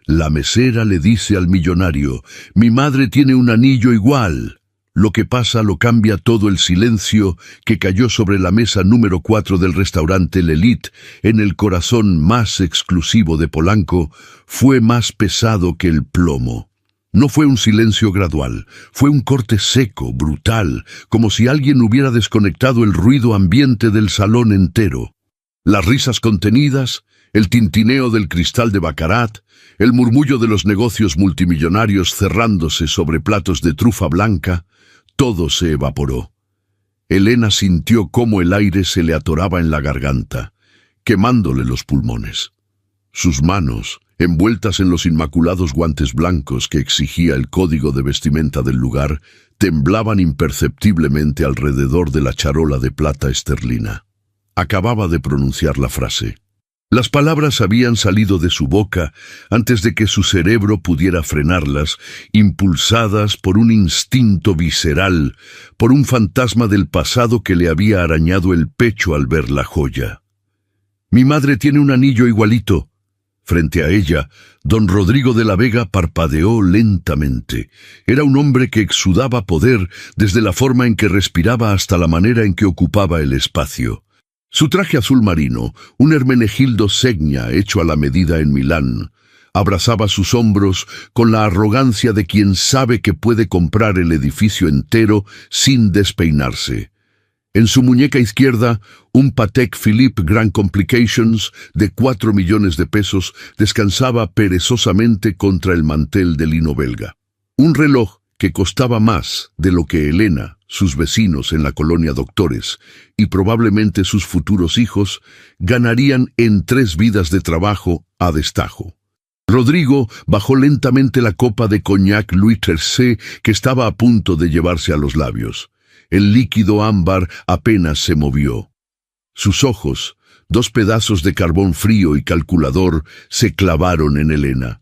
La mesera le dice al millonario: «Mi madre tiene un anillo igual». Lo que pasa lo cambia todo. El silencio que cayó sobre la mesa número 4 del restaurante L'Élite, en el corazón más exclusivo de Polanco, fue más pesado que el plomo. No fue un silencio gradual, fue un corte seco, brutal, como si alguien hubiera desconectado el ruido ambiente del salón entero. Las risas contenidas, el tintineo del cristal de baccarat, el murmullo de los negocios multimillonarios cerrándose sobre platos de trufa blanca, todo se evaporó. Elena sintió cómo el aire se le atoraba en la garganta, quemándole los pulmones. Sus manos, envueltas en los inmaculados guantes blancos que exigía el código de vestimenta del lugar, temblaban imperceptiblemente alrededor de la charola de plata esterlina. Acababa de pronunciar la frase. Las palabras habían salido de su boca antes de que su cerebro pudiera frenarlas, impulsadas por un instinto visceral, por un fantasma del pasado que le había arañado el pecho al ver la joya. «Mi madre tiene un anillo igualito». Frente a ella, don Rodrigo de la Vega parpadeó lentamente. Era un hombre que exudaba poder desde la forma en que respiraba hasta la manera en que ocupaba el espacio. Su traje azul marino, un Hermenegildo Segna hecho a la medida en Milán, abrazaba sus hombros con la arrogancia de quien sabe que puede comprar el edificio entero sin despeinarse. En su muñeca izquierda, un Patek Philippe Grand Complications de 4 millones de pesos descansaba perezosamente contra el mantel de lino belga. Un reloj que costaba más de lo que Elena, sus vecinos en la colonia Doctores y probablemente sus futuros hijos ganarían en 3 vidas de trabajo a destajo. Rodrigo bajó lentamente la copa de cognac Louis XIII que estaba a punto de llevarse a los labios. El líquido ámbar apenas se movió. Sus ojos, 2 pedazos de carbón frío y calculador, se clavaron en Elena.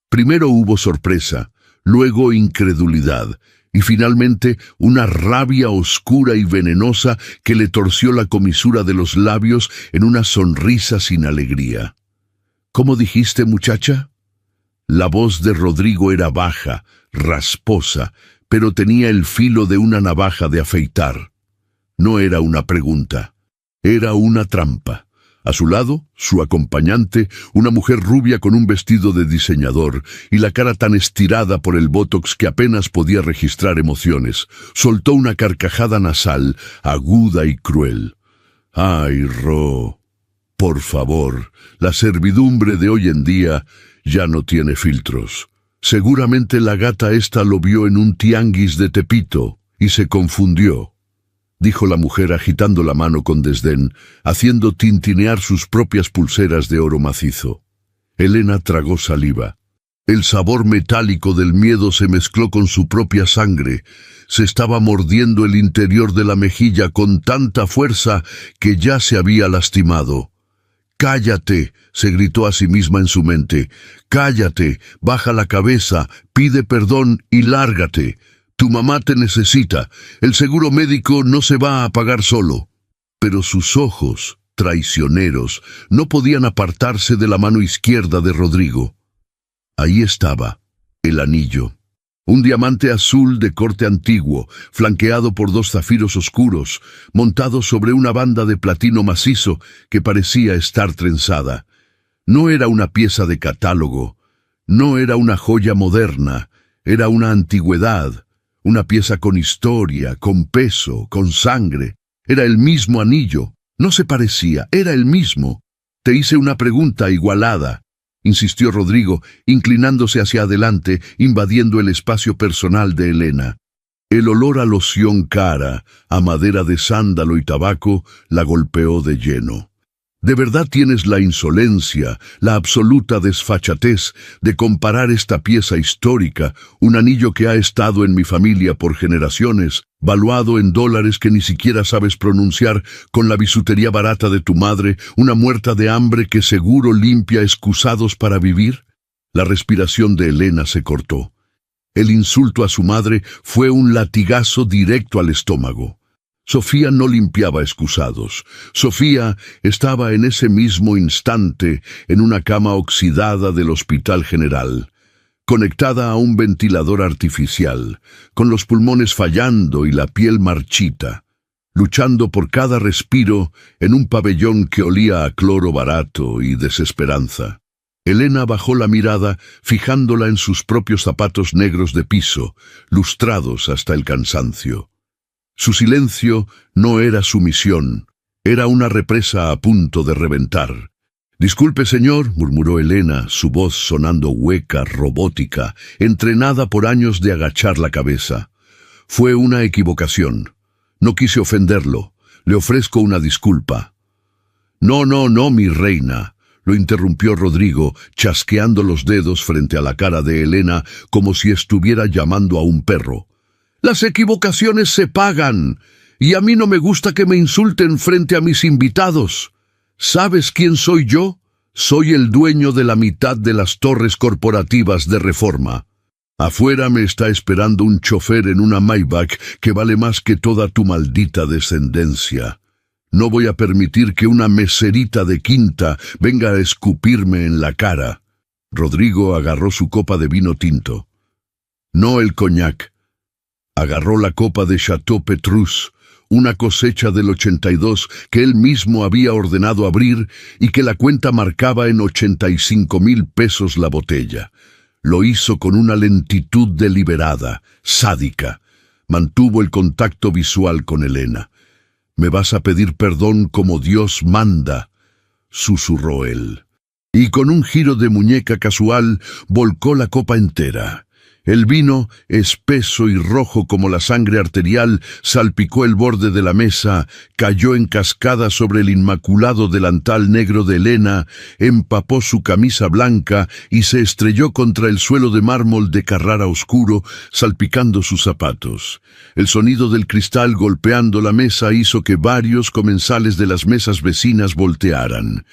Primero hubo sorpresa, luego incredulidad, y finalmente una rabia oscura y venenosa que le torció la comisura de los labios en una sonrisa sin alegría. «¿Cómo dijiste, muchacha?» La voz de Rodrigo era baja, rasposa, pero tenía el filo de una navaja de afeitar. No era una pregunta, era una trampa. A su lado, su acompañante, una mujer rubia con un vestido de diseñador y la cara tan estirada por el botox que apenas podía registrar emociones, soltó una carcajada nasal, aguda y cruel. «Ay, Ro, por favor, la servidumbre de hoy en día ya no tiene filtros. Seguramente la gata esta lo vio en un tianguis de Tepito y se confundió», dijo la mujer agitando la mano con desdén, haciendo tintinear sus propias pulseras de oro macizo. Elena tragó saliva. El sabor metálico del miedo se mezcló con su propia sangre. Se estaba mordiendo el interior de la mejilla con tanta fuerza que ya se había lastimado. «Cállate», se gritó a sí misma en su mente. «Cállate, baja la cabeza, pide perdón y lárgate. Tu mamá te necesita. El seguro médico no se va a pagar solo». Pero sus ojos, traicioneros, no podían apartarse de la mano izquierda de Rodrigo. Ahí estaba, el anillo. Un diamante azul de corte antiguo, flanqueado por 2 zafiros oscuros, montado sobre una banda de platino macizo que parecía estar trenzada. No era una pieza de catálogo, no era una joya moderna, era una antigüedad. Una pieza con historia, con peso, con sangre. Era el mismo anillo. No se parecía, era el mismo. «Te hice una pregunta igualada», insistió Rodrigo, inclinándose hacia adelante, invadiendo el espacio personal de Elena. El olor a loción cara, a madera de sándalo y tabaco, la golpeó de lleno. ¿De verdad tienes la insolencia, la absoluta desfachatez de comparar esta pieza histórica, un anillo que ha estado en mi familia por generaciones, valuado en dólares que ni siquiera sabes pronunciar, con la bisutería barata de tu madre, una muerta de hambre que seguro limpia excusados para vivir? La respiración de Elena se cortó. El insulto a su madre fue un latigazo directo al estómago. Sofía no limpiaba excusados. Sofía estaba en ese mismo instante en una cama oxidada del Hospital General, conectada a un ventilador artificial, con los pulmones fallando y la piel marchita, luchando por cada respiro en un pabellón que olía a cloro barato y desesperanza. Elena bajó la mirada, fijándola en sus propios zapatos negros de piso, lustrados hasta el cansancio. Su silencio no era sumisión, era una represa a punto de reventar. «Disculpe, señor», murmuró Elena, su voz sonando hueca, robótica, entrenada por años de agachar la cabeza. «Fue una equivocación. No quise ofenderlo. Le ofrezco una disculpa». «No, mi reina», lo interrumpió Rodrigo, chasqueando los dedos frente a la cara de Elena como si estuviera llamando a un perro. «Las equivocaciones se pagan, y a mí no me gusta que me insulten frente a mis invitados. ¿Sabes quién soy yo? Soy el dueño de la mitad de las torres corporativas de Reforma. Afuera me está esperando un chofer en una Maybach que vale más que toda tu maldita descendencia. No voy a permitir que una meserita de quinta venga a escupirme en la cara». Rodrigo agarró su copa de vino tinto. No el coñac. Agarró la copa de Chateau Petrus, una cosecha del 82 que él mismo había ordenado abrir y que la cuenta marcaba en 85,000 pesos la botella. Lo hizo con una lentitud deliberada, sádica. Mantuvo el contacto visual con Elena. «Me vas a pedir perdón como Dios manda», susurró él. Y con un giro de muñeca casual volcó la copa entera. El vino, espeso y rojo como la sangre arterial, salpicó el borde de la mesa, cayó en cascada sobre el inmaculado delantal negro de Elena, empapó su camisa blanca y se estrelló contra el suelo de mármol de Carrara oscuro, salpicando sus zapatos. El sonido del cristal golpeando la mesa hizo que varios comensales de las mesas vecinas voltearan.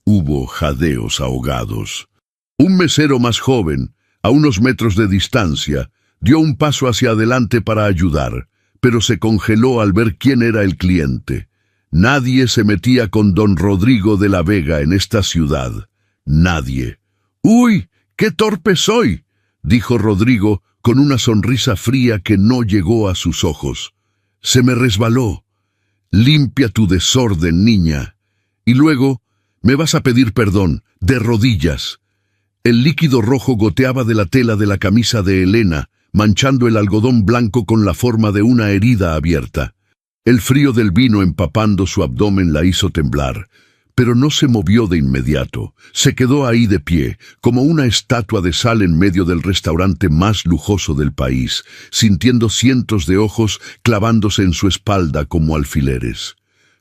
Hubo jadeos ahogados. Un mesero más joven, a unos metros de distancia, dio un paso hacia adelante para ayudar, pero se congeló al ver quién era el cliente. Nadie se metía con don Rodrigo de la Vega en esta ciudad. Nadie. «¡Uy, qué torpe soy!», dijo Rodrigo con una sonrisa fría que no llegó a sus ojos. «Se me resbaló. Limpia tu desorden, niña. Y luego me vas a pedir perdón, de rodillas». El líquido rojo goteaba de la tela de la camisa de Elena, manchando el algodón blanco con la forma de una herida abierta. El frío del vino empapando su abdomen la hizo temblar, pero no se movió de inmediato. Se quedó ahí de pie, como una estatua de sal en medio del restaurante más lujoso del país, sintiendo cientos de ojos clavándose en su espalda como alfileres.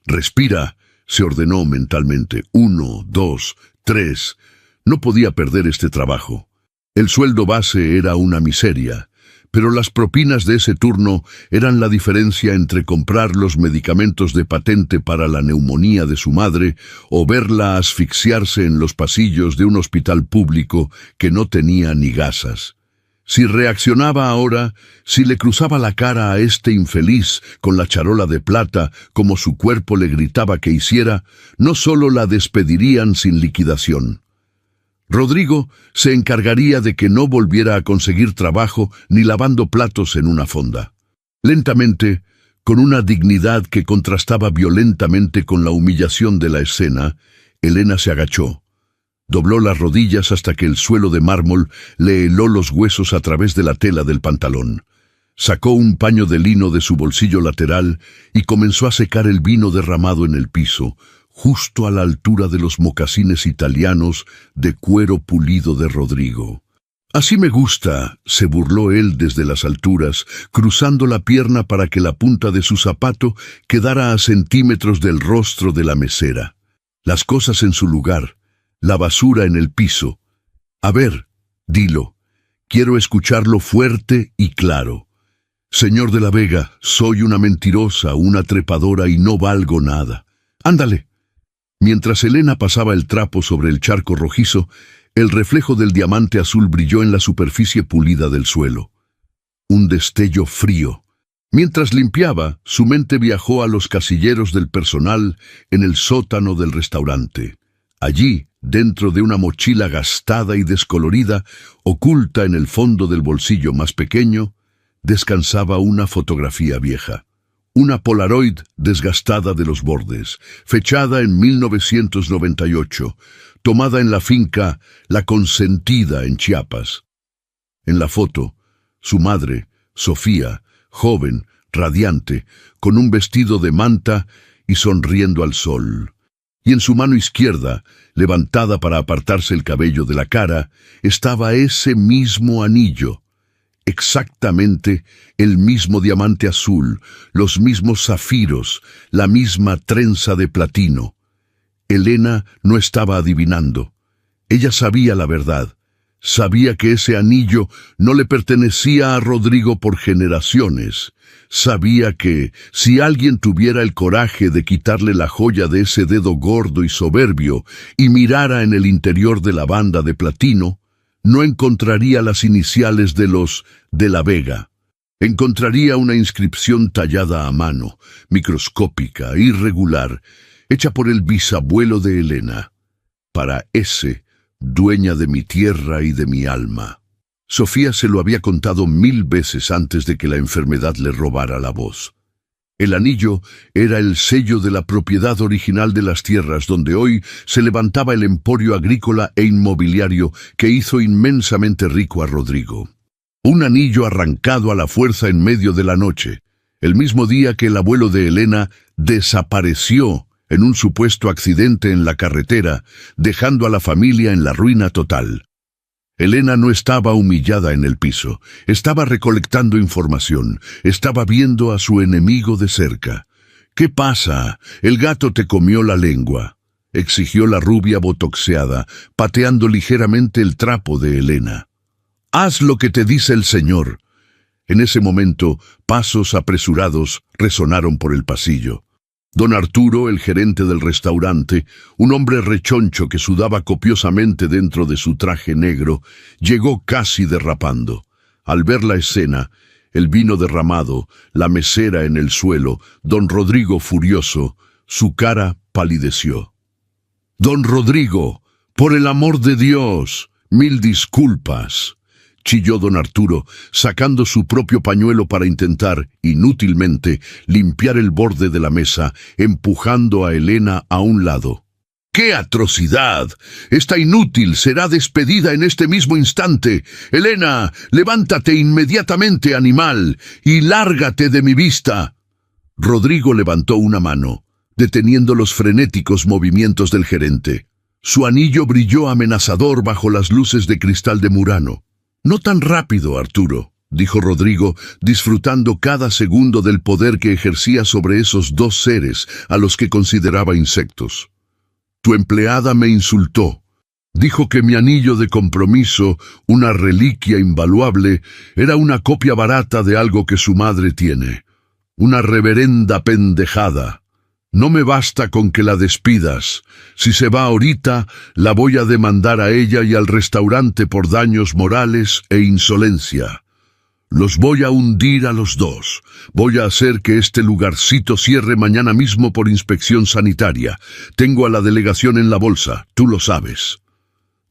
«Respira», se ordenó mentalmente. 1, 2, 3... No podía perder este trabajo. El sueldo base era una miseria, pero las propinas de ese turno eran la diferencia entre comprar los medicamentos de patente para la neumonía de su madre o verla asfixiarse en los pasillos de un hospital público que no tenía ni gasas. Si reaccionaba ahora, si le cruzaba la cara a este infeliz con la charola de plata, como su cuerpo le gritaba que hiciera, no solo la despedirían sin liquidación. Rodrigo se encargaría de que no volviera a conseguir trabajo ni lavando platos en una fonda. Lentamente, con una dignidad que contrastaba violentamente con la humillación de la escena, Elena se agachó. Dobló las rodillas hasta que el suelo de mármol le heló los huesos a través de la tela del pantalón. Sacó un paño de lino de su bolsillo lateral y comenzó a secar el vino derramado en el piso, justo a la altura de los mocasines italianos de cuero pulido de Rodrigo. «Así me gusta», se burló él desde las alturas, cruzando la pierna para que la punta de su zapato quedara a centímetros del rostro de la mesera. Las cosas en su lugar, la basura en el piso. «A ver, dilo. Quiero escucharlo fuerte y claro. Señor de la Vega, soy una mentirosa, una trepadora y no valgo nada. Ándale». Mientras Elena pasaba el trapo sobre el charco rojizo, el reflejo del diamante azul brilló en la superficie pulida del suelo. Un destello frío, Mientras limpiaba, su mente viajó a los casilleros del personal en el sótano del restaurante. Allí, dentro de una mochila gastada y descolorida, oculta en el fondo del bolsillo más pequeño, descansaba una fotografía vieja. Una Polaroid desgastada de los bordes, fechada en 1998, tomada en la finca La Consentida en Chiapas. En la foto, su madre, Sofía, joven, radiante, con un vestido de manta y sonriendo al sol. Y en su mano izquierda, levantada para apartarse el cabello de la cara, estaba ese mismo anillo. Exactamente el mismo diamante azul, los mismos zafiros, la misma trenza de platino. Elena no estaba adivinando. Ella sabía la verdad. Sabía que ese anillo no le pertenecía a Rodrigo por generaciones. Sabía que, si alguien tuviera el coraje de quitarle la joya de ese dedo gordo y soberbio y mirara en el interior de la banda de platino, no encontraría las iniciales de los de la Vega. Encontraría una inscripción tallada a mano, microscópica, irregular, hecha por el bisabuelo de Elena. Para ese, dueña de mi tierra y de mi alma. Sofía se lo había contado 1000 veces antes de que la enfermedad le robara la voz. El anillo era el sello de la propiedad original de las tierras donde hoy se levantaba el emporio agrícola e inmobiliario que hizo inmensamente rico a Rodrigo. Un anillo arrancado a la fuerza en medio de la noche, el mismo día que el abuelo de Elena desapareció en un supuesto accidente en la carretera, dejando a la familia en la ruina total. Elena no estaba humillada en el piso, estaba recolectando información, estaba viendo a su enemigo de cerca. «¿Qué pasa? El gato te comió la lengua», exigió la rubia botoxeada, pateando ligeramente el trapo de Elena. «Haz lo que te dice el señor». En ese momento, pasos apresurados resonaron por el pasillo. Don Arturo, el gerente del restaurante, un hombre rechoncho que sudaba copiosamente dentro de su traje negro, llegó casi derrapando. Al ver la escena, el vino derramado, la mesera en el suelo, don Rodrigo furioso, su cara palideció. «Don Rodrigo, por el amor de Dios, 1000 disculpas», chilló don Arturo, sacando su propio pañuelo para intentar, inútilmente, limpiar el borde de la mesa, empujando a Elena a un lado. «¡Qué atrocidad! Esta inútil será despedida en este mismo instante. Elena, levántate inmediatamente, animal, y lárgate de mi vista». Rodrigo levantó una mano, deteniendo los frenéticos movimientos del gerente. Su anillo brilló amenazador bajo las luces de cristal de Murano. «No tan rápido, Arturo», dijo Rodrigo, disfrutando cada segundo del poder que ejercía sobre esos dos seres a los que consideraba insectos. «Tu empleada me insultó. Dijo que mi anillo de compromiso, una reliquia invaluable, era una copia barata de algo que su madre tiene. Una reverenda pendejada. No me basta con que la despidas. Si se va ahorita, la voy a demandar a ella y al restaurante por daños morales e insolencia. Los voy a hundir a los dos. Voy a hacer que este lugarcito cierre mañana mismo por inspección sanitaria. Tengo a la delegación en la bolsa, tú lo sabes».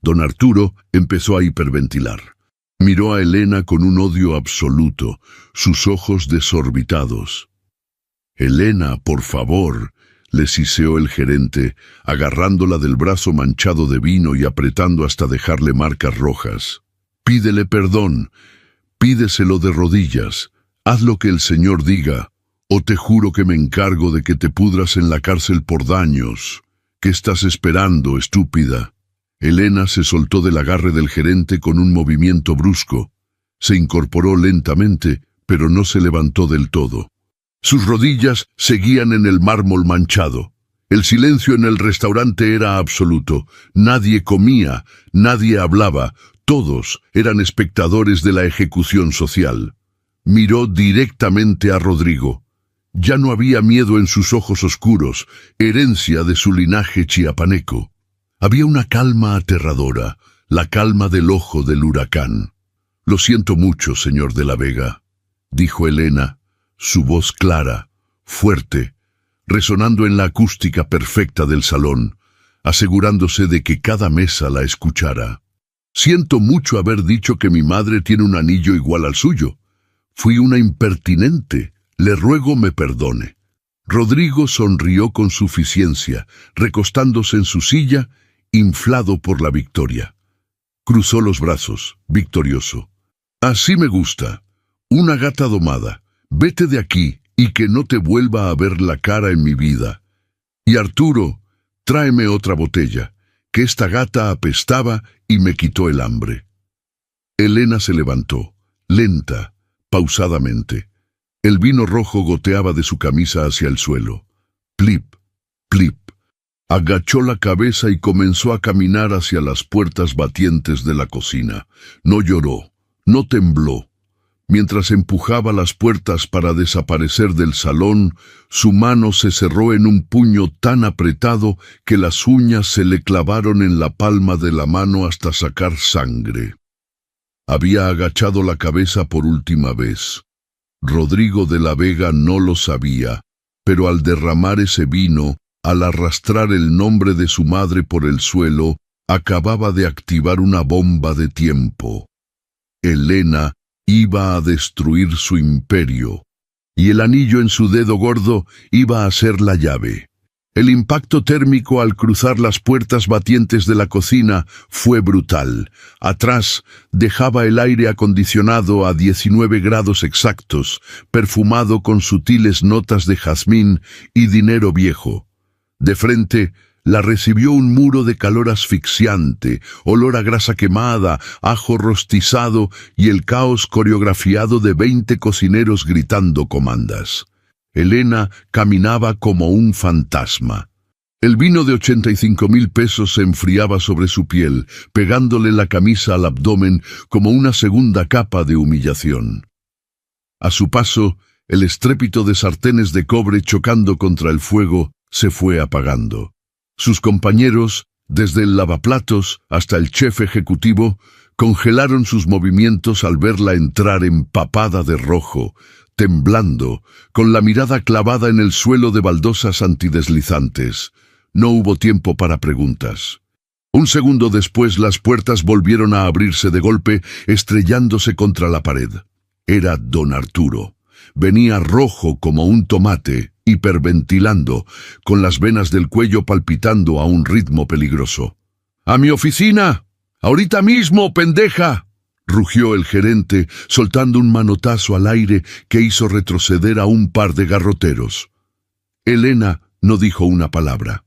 Don Arturo empezó a hiperventilar. Miró a Elena con un odio absoluto, sus ojos desorbitados. «Elena, por favor», le siseó el gerente, agarrándola del brazo manchado de vino y apretando hasta dejarle marcas rojas. «Pídele perdón, pídeselo de rodillas, haz lo que el señor diga, o te juro que me encargo de que te pudras en la cárcel por daños. ¿Qué estás esperando, estúpida?» Elena se soltó del agarre del gerente con un movimiento brusco. Se incorporó lentamente, pero no se levantó del todo. Sus rodillas seguían en el mármol manchado. El silencio en el restaurante era absoluto. Nadie comía, nadie hablaba. Todos eran espectadores de la ejecución social. Miró directamente a Rodrigo. Ya no había miedo en sus ojos oscuros, herencia de su linaje chiapaneco. Había una calma aterradora, la calma del ojo del huracán. «Lo siento mucho, señor de la Vega», dijo Elena. Su voz clara, fuerte, resonando en la acústica perfecta del salón, asegurándose de que cada mesa la escuchara. Siento mucho haber dicho que mi madre tiene un anillo igual al suyo. Fui una impertinente. Le ruego me perdone. Rodrigo sonrió con suficiencia, recostándose en su silla, inflado por la victoria. Cruzó los brazos, victorioso. Así me gusta. Una gata domada. Vete de aquí y que no te vuelva a ver la cara en mi vida. Y Arturo, tráeme otra botella, que esta gata apestaba y me quitó el hambre. Elena se levantó, lenta, pausadamente. El vino rojo goteaba de su camisa hacia el suelo. Plip, plip. Agachó la cabeza y comenzó a caminar hacia las puertas batientes de la cocina. No lloró, no tembló. Mientras empujaba las puertas para desaparecer del salón, su mano se cerró en un puño tan apretado que las uñas se le clavaron en la palma de la mano hasta sacar sangre. Había agachado la cabeza por última vez. Rodrigo de la Vega no lo sabía, pero al derramar ese vino, al arrastrar el nombre de su madre por el suelo, acababa de activar una bomba de tiempo. Elena iba a destruir su imperio, y el anillo en su dedo gordo iba a ser la llave. El impacto térmico al cruzar las puertas batientes de la cocina fue brutal. Atrás dejaba el aire acondicionado a 19 grados exactos, perfumado con sutiles notas de jazmín y dinero viejo. De frente la recibió un muro de calor asfixiante, olor a grasa quemada, ajo rostizado y el caos coreografiado de 20 cocineros gritando comandas. Elena caminaba como un fantasma. El vino de 85,000 pesos se enfriaba sobre su piel, pegándole la camisa al abdomen como una segunda capa de humillación. A su paso, el estrépito de sartenes de cobre chocando contra el fuego se fue apagando. Sus compañeros, desde el lavaplatos hasta el chef ejecutivo, congelaron sus movimientos al verla entrar empapada de rojo, temblando, con la mirada clavada en el suelo de baldosas antideslizantes. No hubo tiempo para preguntas. Un segundo después las puertas volvieron a abrirse de golpe, estrellándose contra la pared. Era don Arturo. Venía rojo como un tomate, hiperventilando, con las venas del cuello palpitando a un ritmo peligroso. ¡A mi oficina! ¡Ahorita mismo, pendeja!, rugió el gerente, soltando un manotazo al aire que hizo retroceder a un par de garroteros. Elena no dijo una palabra.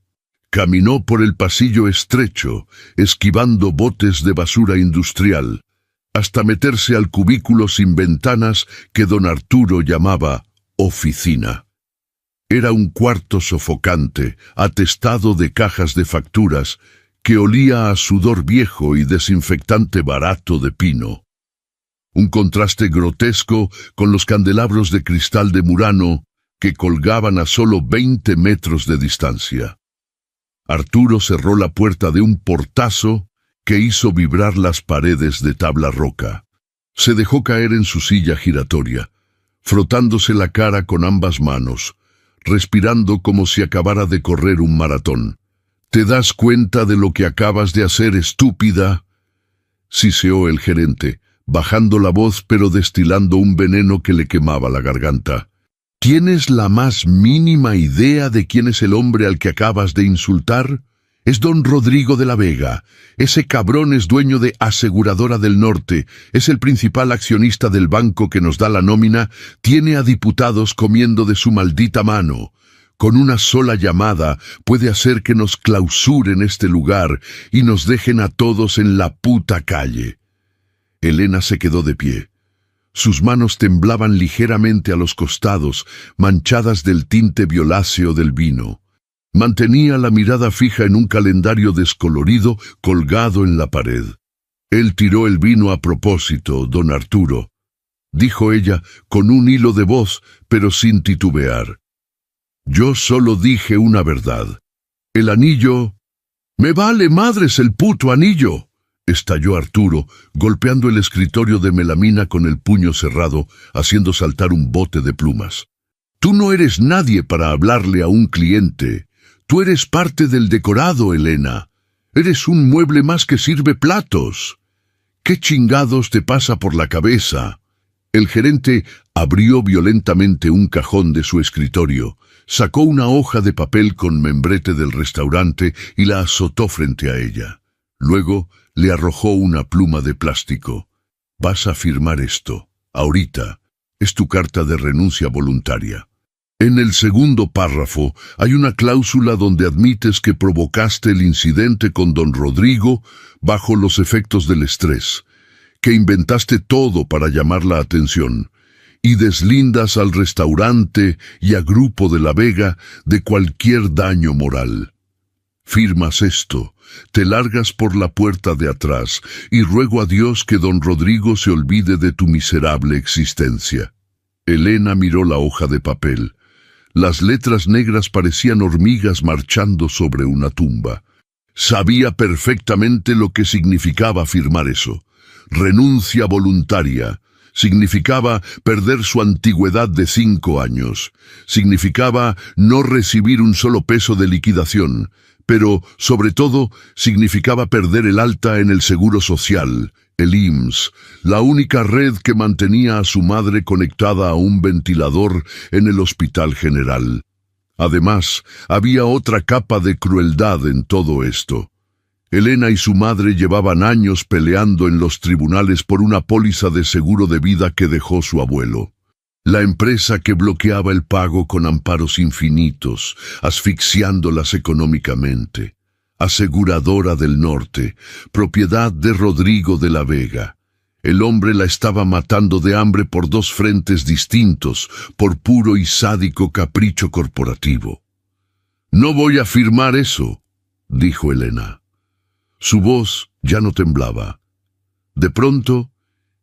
Caminó por el pasillo estrecho, esquivando botes de basura industrial, hasta meterse al cubículo sin ventanas que don Arturo llamaba oficina. Era un cuarto sofocante, atestado de cajas de facturas, que olía a sudor viejo y desinfectante barato de pino. Un contraste grotesco con los candelabros de cristal de Murano que colgaban a solo 20 metros de distancia. Arturo cerró la puerta de un portazo que hizo vibrar las paredes de tabla roca. Se dejó caer en su silla giratoria, frotándose la cara con ambas manos, respirando como si acabara de correr un maratón. ¿Te das cuenta de lo que acabas de hacer, estúpida?, siseó el gerente, bajando la voz pero destilando un veneno que le quemaba la garganta. ¿Tienes la más mínima idea de quién es el hombre al que acabas de insultar? Es don Rodrigo de la Vega. Ese cabrón es dueño de Aseguradora del Norte, es el principal accionista del banco que nos da la nómina, tiene a diputados comiendo de su maldita mano. Con una sola llamada puede hacer que nos clausuren este lugar y nos dejen a todos en la puta calle. Elena se quedó de pie. Sus manos temblaban ligeramente a los costados, manchadas del tinte violáceo del vino. Mantenía la mirada fija en un calendario descolorido colgado en la pared. Él tiró el vino a propósito, don Arturo, dijo ella con un hilo de voz, pero sin titubear. Yo solo dije una verdad. El anillo... ¡Me vale madres el puto anillo!, estalló Arturo, golpeando el escritorio de melamina con el puño cerrado, haciendo saltar un bote de plumas. Tú no eres nadie para hablarle a un cliente. Tú eres parte del decorado, Elena. Eres un mueble más que sirve platos. ¿Qué chingados te pasa por la cabeza? El gerente abrió violentamente un cajón de su escritorio, sacó una hoja de papel con membrete del restaurante y la azotó frente a ella. Luego le arrojó una pluma de plástico. Vas a firmar esto, ahorita. Es tu carta de renuncia voluntaria. En el segundo párrafo hay una cláusula donde admites que provocaste el incidente con don Rodrigo bajo los efectos del estrés, que inventaste todo para llamar la atención, y deslindas al restaurante y a Grupo de la Vega de cualquier daño moral. Firmas esto, te largas por la puerta de atrás y ruego a Dios que don Rodrigo se olvide de tu miserable existencia. Elena miró la hoja de papel. Las letras negras parecían hormigas marchando sobre una tumba. Sabía perfectamente lo que significaba firmar eso. Renuncia voluntaria. Significaba perder su antigüedad de 5 años. Significaba no recibir un solo peso de liquidación. Pero, sobre todo, significaba perder el alta en el seguro social, el IMSS, la única red que mantenía a su madre conectada a un ventilador en el Hospital General. Además, había otra capa de crueldad en todo esto. Elena y su madre llevaban años peleando en los tribunales por una póliza de seguro de vida que dejó su abuelo. La empresa que bloqueaba el pago con amparos infinitos, asfixiándolas económicamente. Aseguradora del Norte, propiedad de Rodrigo de la Vega. El hombre la estaba matando de hambre por 2 frentes distintos, por puro y sádico capricho corporativo. «No voy a firmar eso», dijo Elena. Su voz ya no temblaba. De pronto,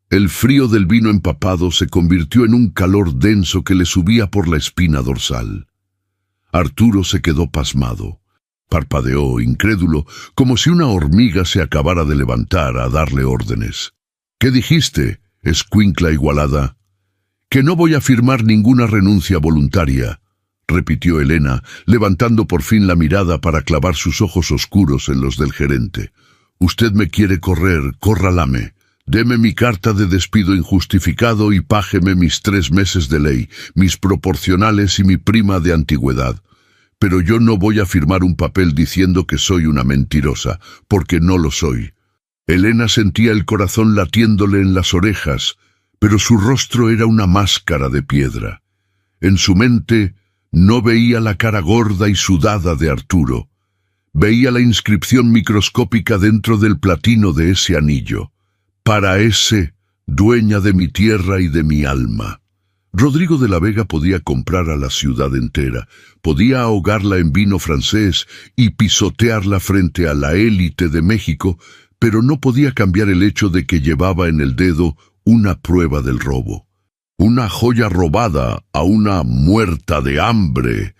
el frío del vino empapado se convirtió en un calor denso que le subía por la espina dorsal. Arturo se quedó pasmado. Parpadeó, incrédulo, como si una hormiga se acabara de levantar a darle órdenes. «¿Qué dijiste, escuincla igualada?» «Que no voy a firmar ninguna renuncia voluntaria», repitió Elena, levantando por fin la mirada para clavar sus ojos oscuros en los del gerente. «Usted me quiere correr, córralame. Deme mi carta de despido injustificado y págeme mis 3 meses de ley, mis proporcionales y mi prima de antigüedad. Pero yo no voy a firmar un papel diciendo que soy una mentirosa, porque no lo soy». Elena sentía el corazón latiéndole en las orejas, pero su rostro era una máscara de piedra. En su mente no veía la cara gorda y sudada de Arturo. Veía la inscripción microscópica dentro del platino de ese anillo. «Para ese, dueña de mi tierra y de mi alma». Rodrigo de la Vega podía comprar a la ciudad entera, podía ahogarla en vino francés y pisotearla frente a la élite de México, pero no podía cambiar el hecho de que llevaba en el dedo una prueba del robo. Una joya robada a una muerta de hambre.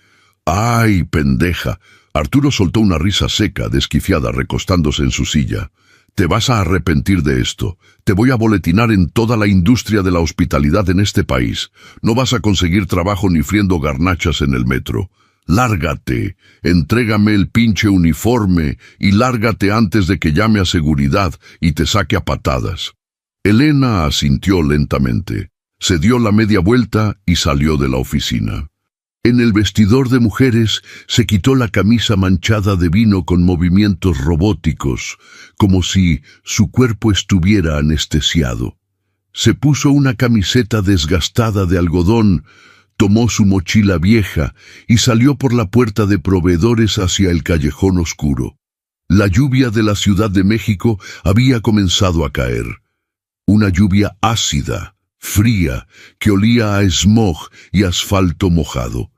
¡Ay, pendeja! Arturo soltó una risa seca, desquiciada, recostándose en su silla. «Te vas a arrepentir de esto. Te voy a boletinar en toda la industria de la hospitalidad en este país. No vas a conseguir trabajo ni friendo garnachas en el metro. Lárgate, entrégame el pinche uniforme y lárgate antes de que llame a seguridad y te saque a patadas». Elena asintió lentamente. Se dio la media vuelta y salió de la oficina. En el vestidor de mujeres se quitó la camisa manchada de vino con movimientos robóticos, como si su cuerpo estuviera anestesiado. Se puso una camiseta desgastada de algodón, tomó su mochila vieja y salió por la puerta de proveedores hacia el callejón oscuro. La lluvia de la Ciudad de México había comenzado a caer. Una lluvia ácida, fría, que olía a smog y asfalto mojado.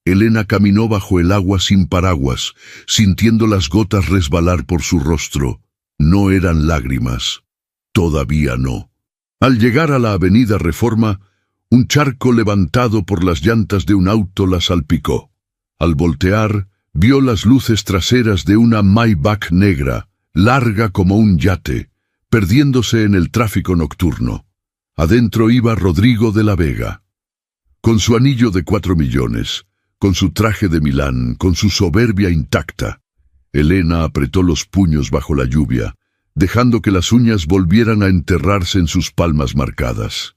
Elena caminó bajo el agua sin paraguas, sintiendo las gotas resbalar por su rostro. No eran lágrimas. Todavía no. Al llegar a la avenida Reforma, un charco levantado por las llantas de un auto la salpicó. Al voltear, vio las luces traseras de una Maybach negra, larga como un yate, perdiéndose en el tráfico nocturno. Adentro iba Rodrigo de la Vega. Con su anillo de 4 millones, con su traje de Milán, con su soberbia intacta, Elena apretó los puños bajo la lluvia, dejando que las uñas volvieran a enterrarse en sus palmas marcadas.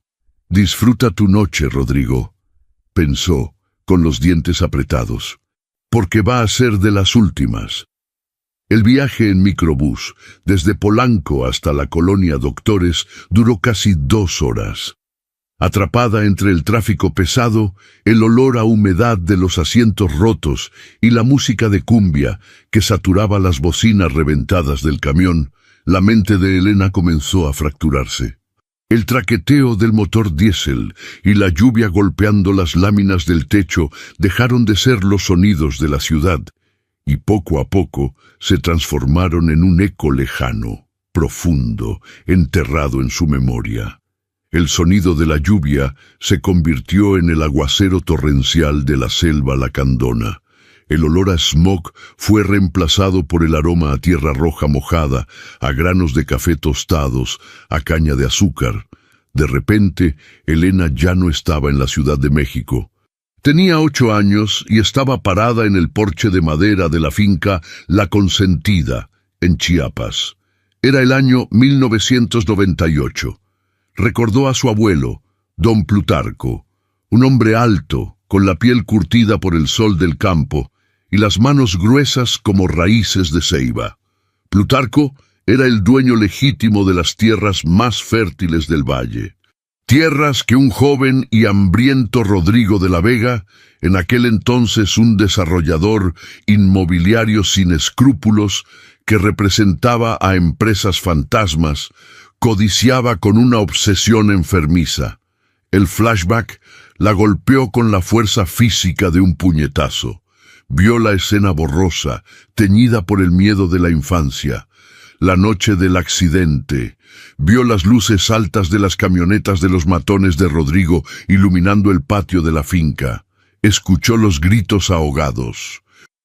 «Disfruta tu noche, Rodrigo», pensó, con los dientes apretados, «porque va a ser de las últimas». El viaje en microbús, desde Polanco hasta la colonia Doctores, duró casi 2 horas. Atrapada entre el tráfico pesado, el olor a humedad de los asientos rotos y la música de cumbia que saturaba las bocinas reventadas del camión, la mente de Elena comenzó a fracturarse. El traqueteo del motor diésel y la lluvia golpeando las láminas del techo dejaron de ser los sonidos de la ciudad, y poco a poco se transformaron en un eco lejano, profundo, enterrado en su memoria. El sonido de la lluvia se convirtió en el aguacero torrencial de la selva lacandona. El olor a smog fue reemplazado por el aroma a tierra roja mojada, a granos de café tostados, a caña de azúcar. De repente, Elena ya no estaba en la Ciudad de México. Tenía 8 años y estaba parada en el porche de madera de la finca La Consentida, en Chiapas. Era el año 1998. Recordó a su abuelo, don Plutarco, un hombre alto, con la piel curtida por el sol del campo y las manos gruesas como raíces de ceiba. Plutarco era el dueño legítimo de las tierras más fértiles del valle. Tierras que un joven y hambriento Rodrigo de la Vega, en aquel entonces un desarrollador inmobiliario sin escrúpulos que representaba a empresas fantasmas, codiciaba con una obsesión enfermiza. El flashback la golpeó con la fuerza física de un puñetazo. Vio la escena borrosa, teñida por el miedo de la infancia. La noche del accidente. Vio las luces altas de las camionetas de los matones de Rodrigo iluminando el patio de la finca. Escuchó los gritos ahogados.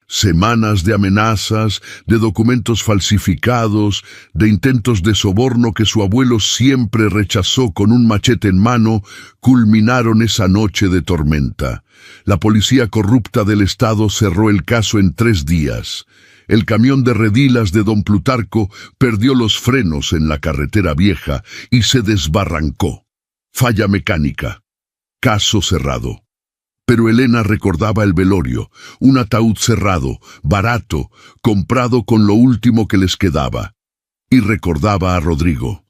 Semanas de amenazas, de documentos falsificados, de intentos de soborno que su abuelo siempre rechazó con un machete en mano, culminaron esa noche de tormenta. La policía corrupta del Estado cerró el caso en 3 días. El camión de redilas de don Plutarco perdió los frenos en la carretera vieja y se desbarrancó. Falla mecánica. Caso cerrado. Pero Elena recordaba el velorio, un ataúd cerrado, barato, comprado con lo último que les quedaba. Y recordaba a Rodrigo.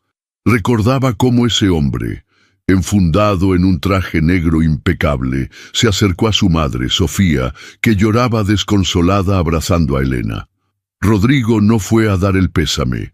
Recordaba cómo ese hombre, enfundado en un traje negro impecable, se acercó a su madre, Sofía, que lloraba desconsolada abrazando a Elena. Rodrigo no fue a dar el pésame.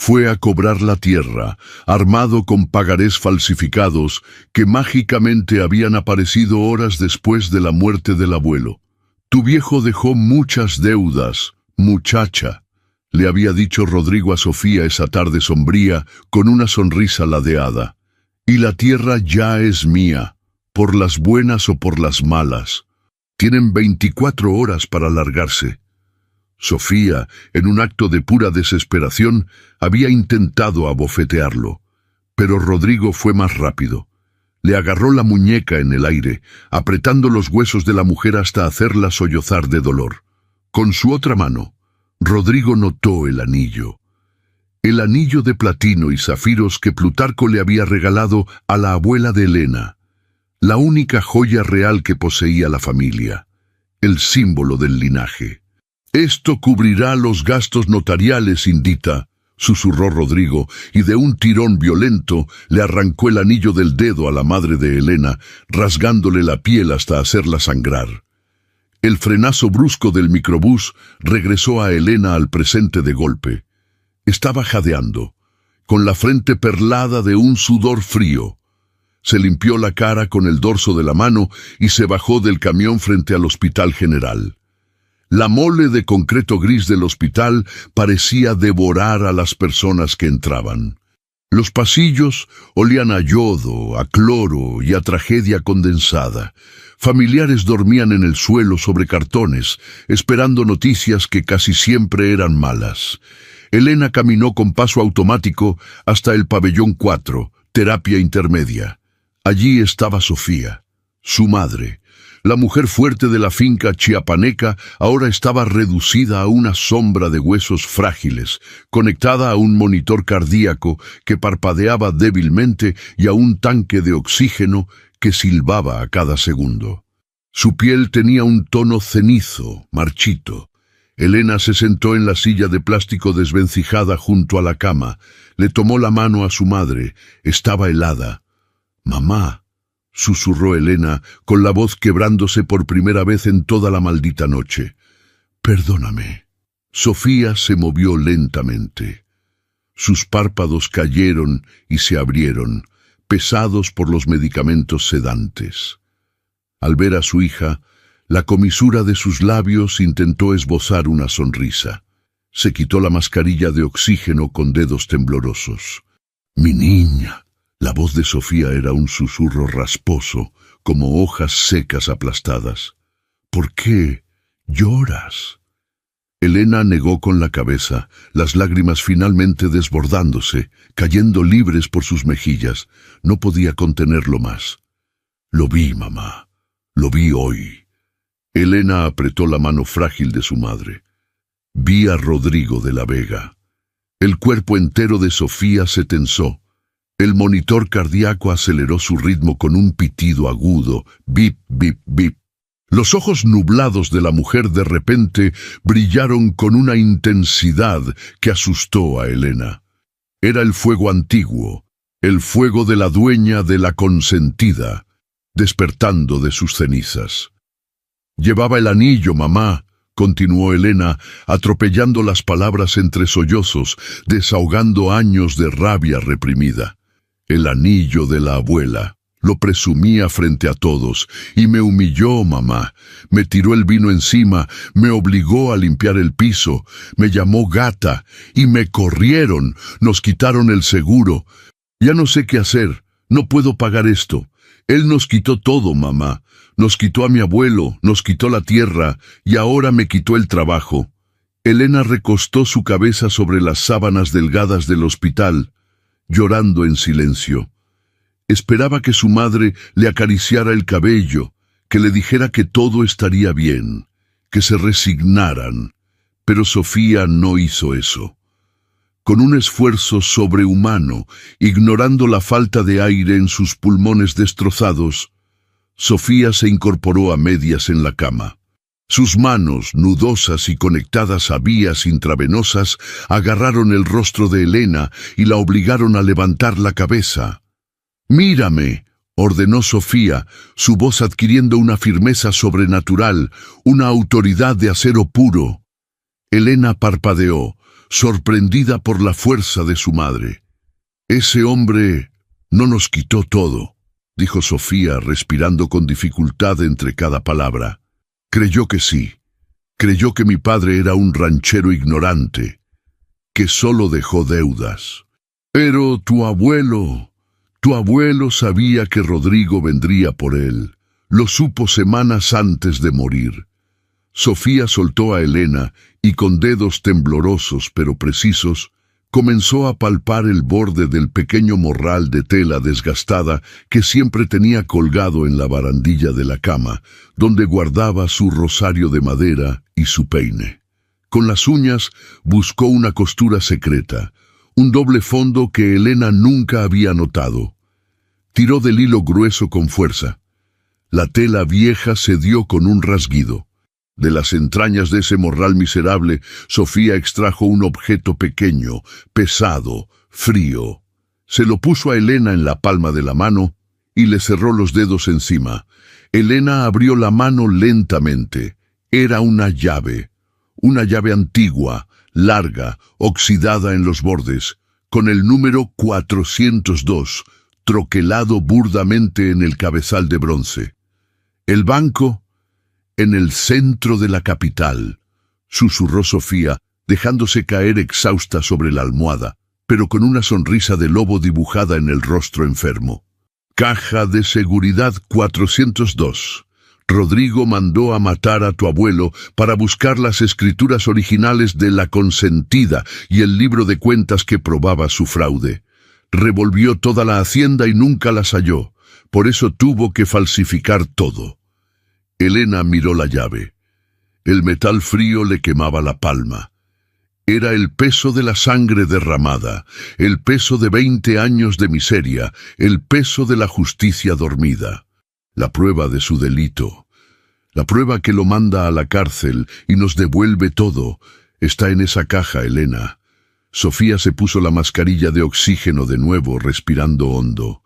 Fue a cobrar la tierra, armado con pagarés falsificados que mágicamente habían aparecido horas después de la muerte del abuelo. «Tu viejo dejó muchas deudas, muchacha», le había dicho Rodrigo a Sofía esa tarde sombría con una sonrisa ladeada. «Y la tierra ya es mía, por las buenas o por las malas. Tienen 24 horas para largarse». Sofía, en un acto de pura desesperación, había intentado abofetearlo, pero Rodrigo fue más rápido. Le agarró la muñeca en el aire, apretando los huesos de la mujer hasta hacerla sollozar de dolor. Con su otra mano, Rodrigo notó el anillo de platino y zafiros que Plutarco le había regalado a la abuela de Elena, la única joya real que poseía la familia, el símbolo del linaje. «Esto cubrirá los gastos notariales, Indita», susurró Rodrigo, y de un tirón violento le arrancó el anillo del dedo a la madre de Elena, rasgándole la piel hasta hacerla sangrar. El frenazo brusco del microbús regresó a Elena al presente de golpe. Estaba jadeando, con la frente perlada de un sudor frío. Se limpió la cara con el dorso de la mano y se bajó del camión frente al Hospital General. La mole de concreto gris del hospital parecía devorar a las personas que entraban. Los pasillos olían a yodo, a cloro y a tragedia condensada. Familiares dormían en el suelo sobre cartones, esperando noticias que casi siempre eran malas. Elena caminó con paso automático hasta el pabellón 4, terapia intermedia. Allí estaba Sofía. Su madre, la mujer fuerte de la finca chiapaneca, ahora estaba reducida a una sombra de huesos frágiles, conectada a un monitor cardíaco que parpadeaba débilmente y a un tanque de oxígeno que silbaba a cada segundo. Su piel tenía un tono cenizo, marchito. Elena se sentó en la silla de plástico desvencijada junto a la cama. Le tomó la mano a su madre. Estaba helada. «Mamá», susurró Elena, con la voz quebrándose por primera vez en toda la maldita noche. «Perdóname». Sofía se movió lentamente. Sus párpados cayeron y se abrieron, pesados por los medicamentos sedantes. Al ver a su hija, la comisura de sus labios intentó esbozar una sonrisa. Se quitó la mascarilla de oxígeno con dedos temblorosos. «Mi niña». La voz de Sofía era un susurro rasposo, como hojas secas aplastadas. «¿Por qué lloras?». Elena negó con la cabeza, las lágrimas finalmente desbordándose, cayendo libres por sus mejillas. No podía contenerlo más. «Lo vi, mamá. Lo vi hoy». Elena apretó la mano frágil de su madre. Vi a Rodrigo de la Vega. El cuerpo entero de Sofía se tensó. El monitor cardíaco aceleró su ritmo con un pitido agudo, bip, bip, bip. Los ojos nublados de la mujer de repente brillaron con una intensidad que asustó a Elena. Era el fuego antiguo, el fuego de la dueña de la consentida, despertando de sus cenizas. «Llevaba el anillo, mamá», continuó Elena, atropellando las palabras entre sollozos, desahogando años de rabia reprimida. «El anillo de la abuela. Lo presumía frente a todos y me humilló, mamá. Me tiró el vino encima, me obligó a limpiar el piso, me llamó gata y me corrieron, nos quitaron el seguro. Ya no sé qué hacer, no puedo pagar esto. Él nos quitó todo, mamá. Nos quitó a mi abuelo, nos quitó la tierra y ahora me quitó el trabajo». Elena recostó su cabeza sobre las sábanas delgadas del hospital, llorando en silencio. Esperaba que su madre le acariciara el cabello, que le dijera que todo estaría bien, que se resignaran, pero Sofía no hizo eso. Con un esfuerzo sobrehumano, ignorando la falta de aire en sus pulmones destrozados, Sofía se incorporó a medias en la cama. Sus manos, nudosas y conectadas a vías intravenosas, agarraron el rostro de Elena y la obligaron a levantar la cabeza. «Mírame», ordenó Sofía, su voz adquiriendo una firmeza sobrenatural, una autoridad de acero puro. Elena parpadeó, sorprendida por la fuerza de su madre. «Ese hombre no nos quitó todo», dijo Sofía, respirando con dificultad entre cada palabra. «Creyó que sí. Creyó que mi padre era un ranchero ignorante, que solo dejó deudas. Pero tu abuelo sabía que Rodrigo vendría por él. Lo supo semanas antes de morir». Sofía soltó a Elena y con dedos temblorosos pero precisos, comenzó a palpar el borde del pequeño morral de tela desgastada que siempre tenía colgado en la barandilla de la cama, donde guardaba su rosario de madera y su peine. Con las uñas buscó una costura secreta, un doble fondo que Elena nunca había notado. Tiró del hilo grueso con fuerza. La tela vieja cedió con un rasguido. De las entrañas de ese morral miserable, Sofía extrajo un objeto pequeño, pesado, frío. Se lo puso a Elena en la palma de la mano y le cerró los dedos encima. Elena abrió la mano lentamente. Era una llave antigua, larga, oxidada en los bordes, con el número 402, troquelado burdamente en el cabezal de bronce. El banco, en el centro de la capital, susurró Sofía, dejándose caer exhausta sobre la almohada, pero con una sonrisa de lobo dibujada en el rostro enfermo. Caja de seguridad 402. Rodrigo mandó a matar a tu abuelo para buscar las escrituras originales de la consentida y el libro de cuentas que probaba su fraude. Revolvió toda la hacienda y nunca las halló. Por eso tuvo que falsificar todo. Elena miró la llave. El metal frío le quemaba la palma. Era el peso de la sangre derramada, el peso de 20 años de miseria, el peso de la justicia dormida. La prueba de su delito, la prueba que lo manda a la cárcel y nos devuelve todo, está en esa caja, Elena. Sofía se puso la mascarilla de oxígeno de nuevo, respirando hondo.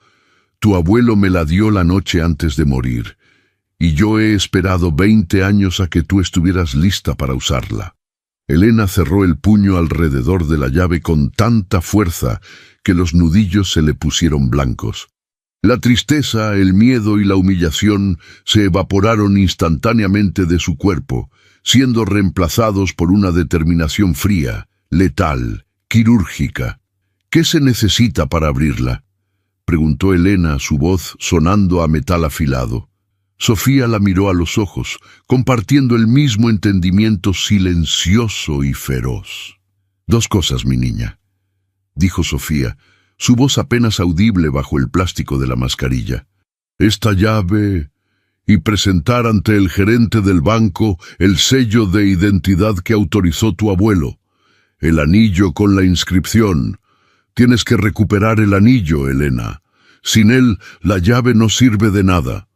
Tu abuelo me la dio la noche antes de morir, y yo he esperado 20 años a que tú estuvieras lista para usarla. Elena cerró el puño alrededor de la llave con tanta fuerza que los nudillos se le pusieron blancos. La tristeza, el miedo y la humillación se evaporaron instantáneamente de su cuerpo, siendo reemplazados por una determinación fría, letal, quirúrgica. ¿Qué se necesita para abrirla?, preguntó Elena, su voz sonando a metal afilado. Sofía la miró a los ojos, compartiendo el mismo entendimiento silencioso y feroz. «2 cosas, mi niña», dijo Sofía, su voz apenas audible bajo el plástico de la mascarilla. «Esta llave y presentar ante el gerente del banco el sello de identidad que autorizó tu abuelo, el anillo con la inscripción. Tienes que recuperar el anillo, Elena. Sin él, la llave no sirve de nada».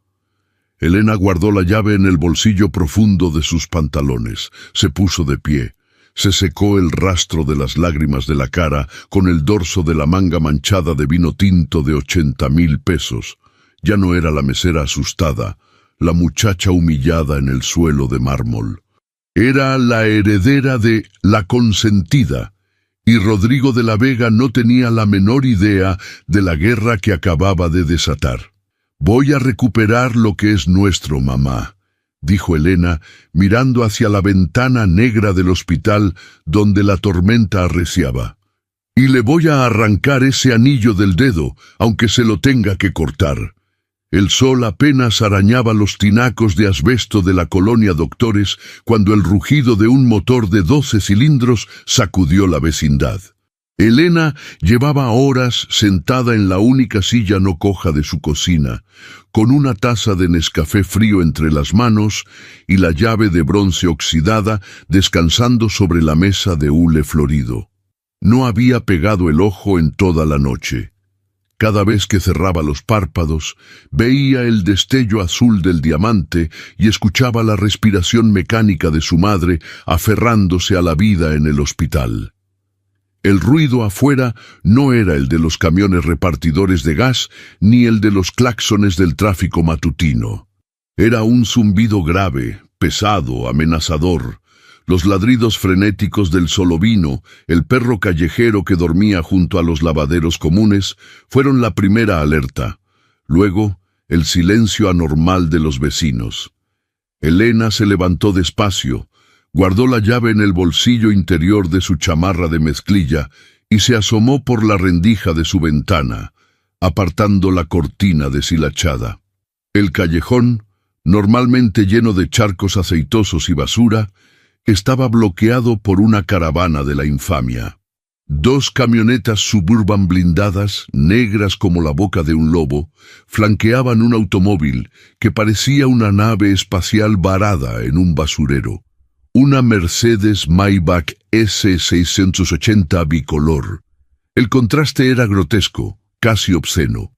Elena guardó la llave en el bolsillo profundo de sus pantalones. Se puso de pie. Se secó el rastro de las lágrimas de la cara con el dorso de la manga manchada de vino tinto de 80,000 pesos. Ya no era la mesera asustada, la muchacha humillada en el suelo de mármol. Era la heredera de La Consentida, y Rodrigo de la Vega no tenía la menor idea de la guerra que acababa de desatar. «Voy a recuperar lo que es nuestro, mamá», dijo Elena, mirando hacia la ventana negra del hospital donde la tormenta arreciaba. «Y le voy a arrancar ese anillo del dedo, aunque se lo tenga que cortar». El sol apenas arañaba los tinacos de asbesto de la colonia Doctores cuando el rugido de un motor de 12 cilindros sacudió la vecindad. Elena llevaba horas sentada en la única silla no coja de su cocina, con una taza de Nescafé frío entre las manos y la llave de bronce oxidada descansando sobre la mesa de hule florido. No había pegado el ojo en toda la noche. Cada vez que cerraba los párpados, veía el destello azul del diamante y escuchaba la respiración mecánica de su madre aferrándose a la vida en el hospital. El ruido afuera no era el de los camiones repartidores de gas ni el de los claxones del tráfico matutino. Era un zumbido grave, pesado, amenazador. Los ladridos frenéticos del solovino, el perro callejero que dormía junto a los lavaderos comunes, fueron la primera alerta. Luego, el silencio anormal de los vecinos. Elena se levantó despacio, guardó la llave en el bolsillo interior de su chamarra de mezclilla y se asomó por la rendija de su ventana, apartando la cortina deshilachada. El callejón, normalmente lleno de charcos aceitosos y basura, estaba bloqueado por una caravana de la infamia. 2 camionetas Suburban blindadas, negras como la boca de un lobo, flanqueaban un automóvil que parecía una nave espacial varada en un basurero. Una Mercedes Maybach S680 bicolor. El contraste era grotesco, casi obsceno.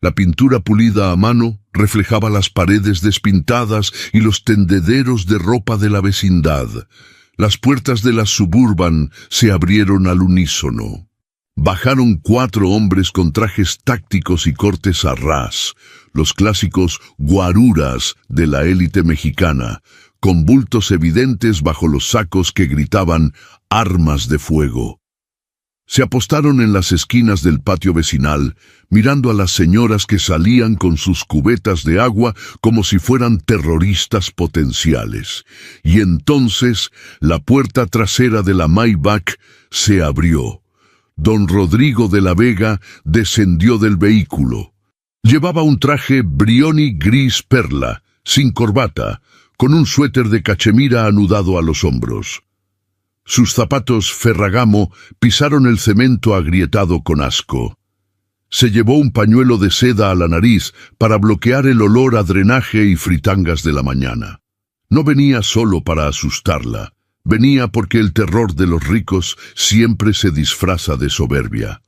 La pintura pulida a mano reflejaba las paredes despintadas y los tendederos de ropa de la vecindad. Las puertas de la Suburban se abrieron al unísono. Bajaron 4 hombres con trajes tácticos y cortes a ras, los clásicos guaruras de la élite mexicana, con bultos evidentes bajo los sacos que gritaban «armas de fuego». Se apostaron en las esquinas del patio vecinal, mirando a las señoras que salían con sus cubetas de agua como si fueran terroristas potenciales. Y entonces la puerta trasera de la Maybach se abrió. Don Rodrigo de la Vega descendió del vehículo. Llevaba un traje Brioni gris perla, sin corbata, con un suéter de cachemira anudado a los hombros. Sus zapatos Ferragamo pisaron el cemento agrietado con asco. Se llevó un pañuelo de seda a la nariz para bloquear el olor a drenaje y fritangas de la mañana. No venía solo para asustarla, venía porque el terror de los ricos siempre se disfraza de soberbia.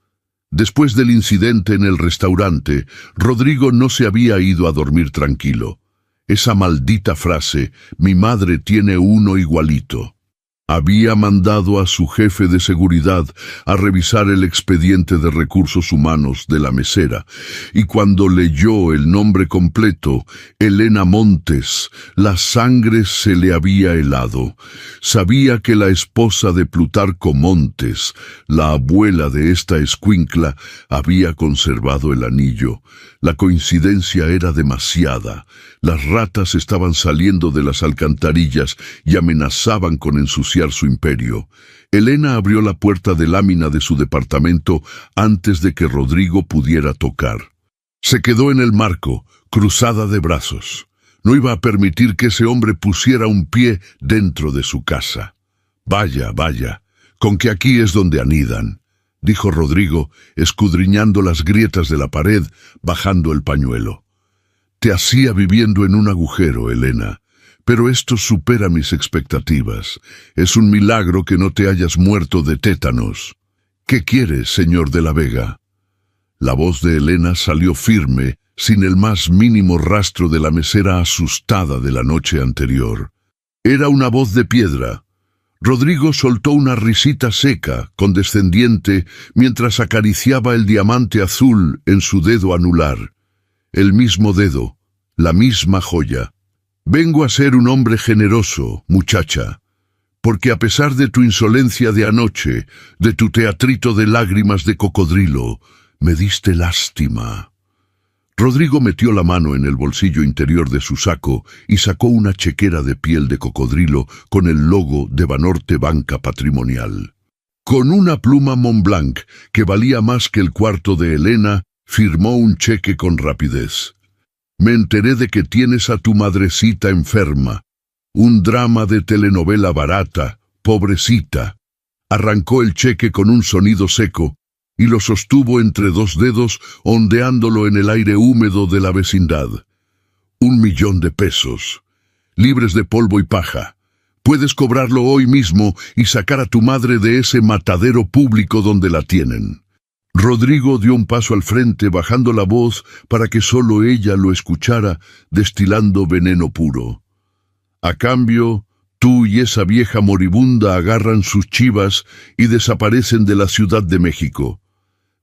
Después del incidente en el restaurante, Rodrigo no se había ido a dormir tranquilo. Esa maldita frase, mi madre tiene uno igualito. Había mandado a su jefe de seguridad a revisar el expediente de recursos humanos de la mesera, y cuando leyó el nombre completo, Elena Montes, la sangre se le había helado. Sabía que la esposa de Plutarco Montes, la abuela de esta escuincla, había conservado el anillo. La coincidencia era demasiada. Las ratas estaban saliendo de las alcantarillas y amenazaban con ensuciar su imperio. Elena abrió la puerta de lámina de su departamento antes de que Rodrigo pudiera tocar. Se quedó en el marco, cruzada de brazos. No iba a permitir que ese hombre pusiera un pie dentro de su casa. Vaya, vaya, con que aquí es donde anidan, dijo Rodrigo, escudriñando las grietas de la pared, bajando el pañuelo. Te hacía viviendo en un agujero, Elena, pero esto supera mis expectativas. Es un milagro que no te hayas muerto de tétanos. ¿Qué quieres, señor de la Vega? La voz de Elena salió firme, sin el más mínimo rastro de la mesera asustada de la noche anterior. Era una voz de piedra. Rodrigo soltó una risita seca, condescendiente, mientras acariciaba el diamante azul en su dedo anular. El mismo dedo, la misma joya. Vengo a ser un hombre generoso, muchacha, porque a pesar de tu insolencia de anoche, de tu teatrito de lágrimas de cocodrilo, me diste lástima. Rodrigo metió la mano en el bolsillo interior de su saco y sacó una chequera de piel de cocodrilo con el logo de Banorte Banca Patrimonial. Con una pluma Montblanc que valía más que el cuarto de Elena, firmó un cheque con rapidez. Me enteré de que tienes a tu madrecita enferma. Un drama de telenovela barata, pobrecita. Arrancó el cheque con un sonido seco y lo sostuvo entre dos dedos, ondeándolo en el aire húmedo de la vecindad. 1.000.000 de pesos, libres de polvo y paja. Puedes cobrarlo hoy mismo y sacar a tu madre de ese matadero público donde la tienen. Rodrigo dio un paso al frente, bajando la voz para que solo ella lo escuchara, destilando veneno puro. A cambio, tú y esa vieja moribunda agarran sus chivas y desaparecen de la Ciudad de México.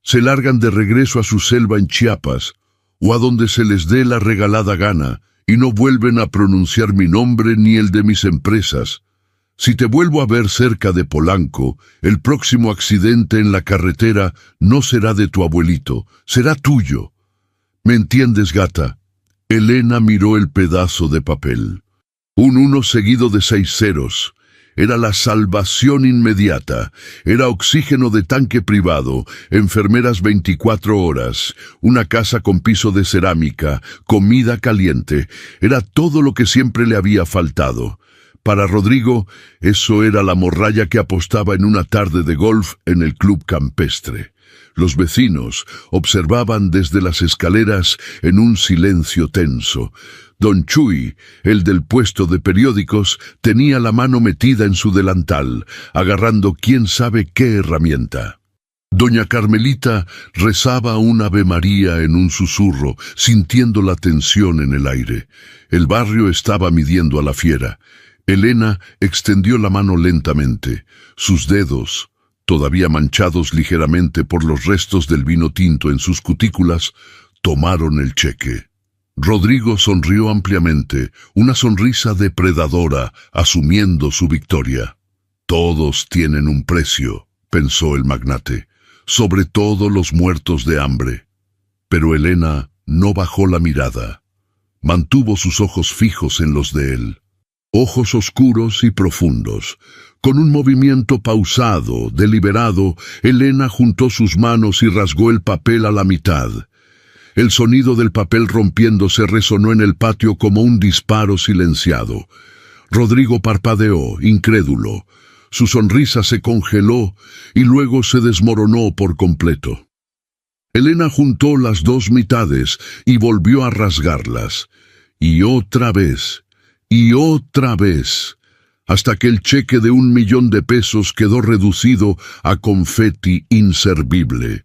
Se largan de regreso a su selva en Chiapas, o a donde se les dé la regalada gana, y no vuelven a pronunciar mi nombre ni el de mis empresas. Si te vuelvo a ver cerca de Polanco, el próximo accidente en la carretera no será de tu abuelito, será tuyo. ¿Me entiendes, gata? Elena miró el pedazo de papel. Un 1 seguido de 6 ceros. Era la salvación inmediata. Era oxígeno de tanque privado, enfermeras 24 horas, una casa con piso de cerámica, comida caliente. Era todo lo que siempre le había faltado. Para Rodrigo, eso era la morralla que apostaba en una tarde de golf en el club campestre. Los vecinos observaban desde las escaleras en un silencio tenso. Don Chuy, el del puesto de periódicos, tenía la mano metida en su delantal, agarrando quién sabe qué herramienta. Doña Carmelita rezaba un Ave María en un susurro, sintiendo la tensión en el aire. El barrio estaba midiendo a la fiera. Elena extendió la mano lentamente. Sus dedos, todavía manchados ligeramente por los restos del vino tinto en sus cutículas, tomaron el cheque. Rodrigo sonrió ampliamente, una sonrisa depredadora, asumiendo su victoria. Todos tienen un precio, pensó el magnate, sobre todo los muertos de hambre. Pero Elena no bajó la mirada. Mantuvo sus ojos fijos en los de él. Ojos oscuros y profundos. Con un movimiento pausado, deliberado, Elena juntó sus manos y rasgó el papel a la mitad. El sonido del papel rompiéndose resonó en el patio como un disparo silenciado. Rodrigo parpadeó, incrédulo. Su sonrisa se congeló y luego se desmoronó por completo. Elena juntó las dos mitades y volvió a rasgarlas. Y otra vez, hasta que el cheque de 1.000.000 de pesos quedó reducido a confeti inservible.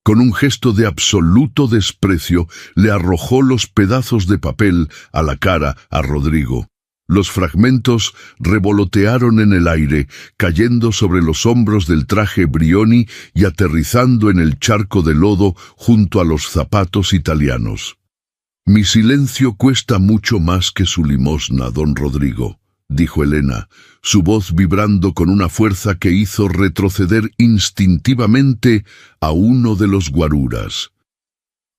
Con un gesto de absoluto desprecio, le arrojó los pedazos de papel a la cara a Rodrigo. Los fragmentos revolotearon en el aire, cayendo sobre los hombros del traje Brioni y aterrizando en el charco de lodo junto a los zapatos italianos. «Mi silencio cuesta mucho más que su limosna, don Rodrigo», dijo Elena, su voz vibrando con una fuerza que hizo retroceder instintivamente a uno de los guaruras.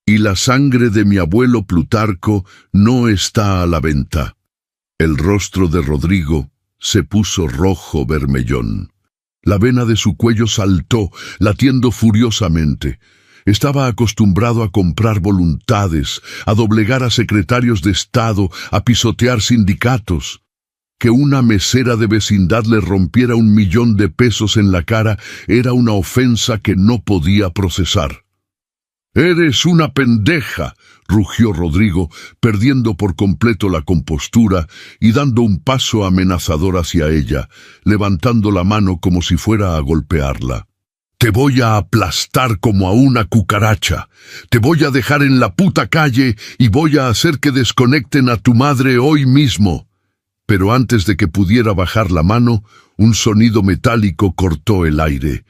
«Y la sangre de mi abuelo Plutarco no está a la venta». El rostro de Rodrigo se puso rojo bermellón. La vena de su cuello saltó, latiendo furiosamente. Estaba acostumbrado a comprar voluntades, a doblegar a secretarios de Estado, a pisotear sindicatos. Que una mesera de vecindad le rompiera 1.000.000 de pesos en la cara era una ofensa que no podía procesar. «¡Eres una pendeja!», rugió Rodrigo, perdiendo por completo la compostura y dando un paso amenazador hacia ella, levantando la mano como si fuera a golpearla. «Te voy a aplastar como a una cucaracha. Te voy a dejar en la puta calle y voy a hacer que desconecten a tu madre hoy mismo». Pero antes de que pudiera bajar la mano, un sonido metálico cortó el aire.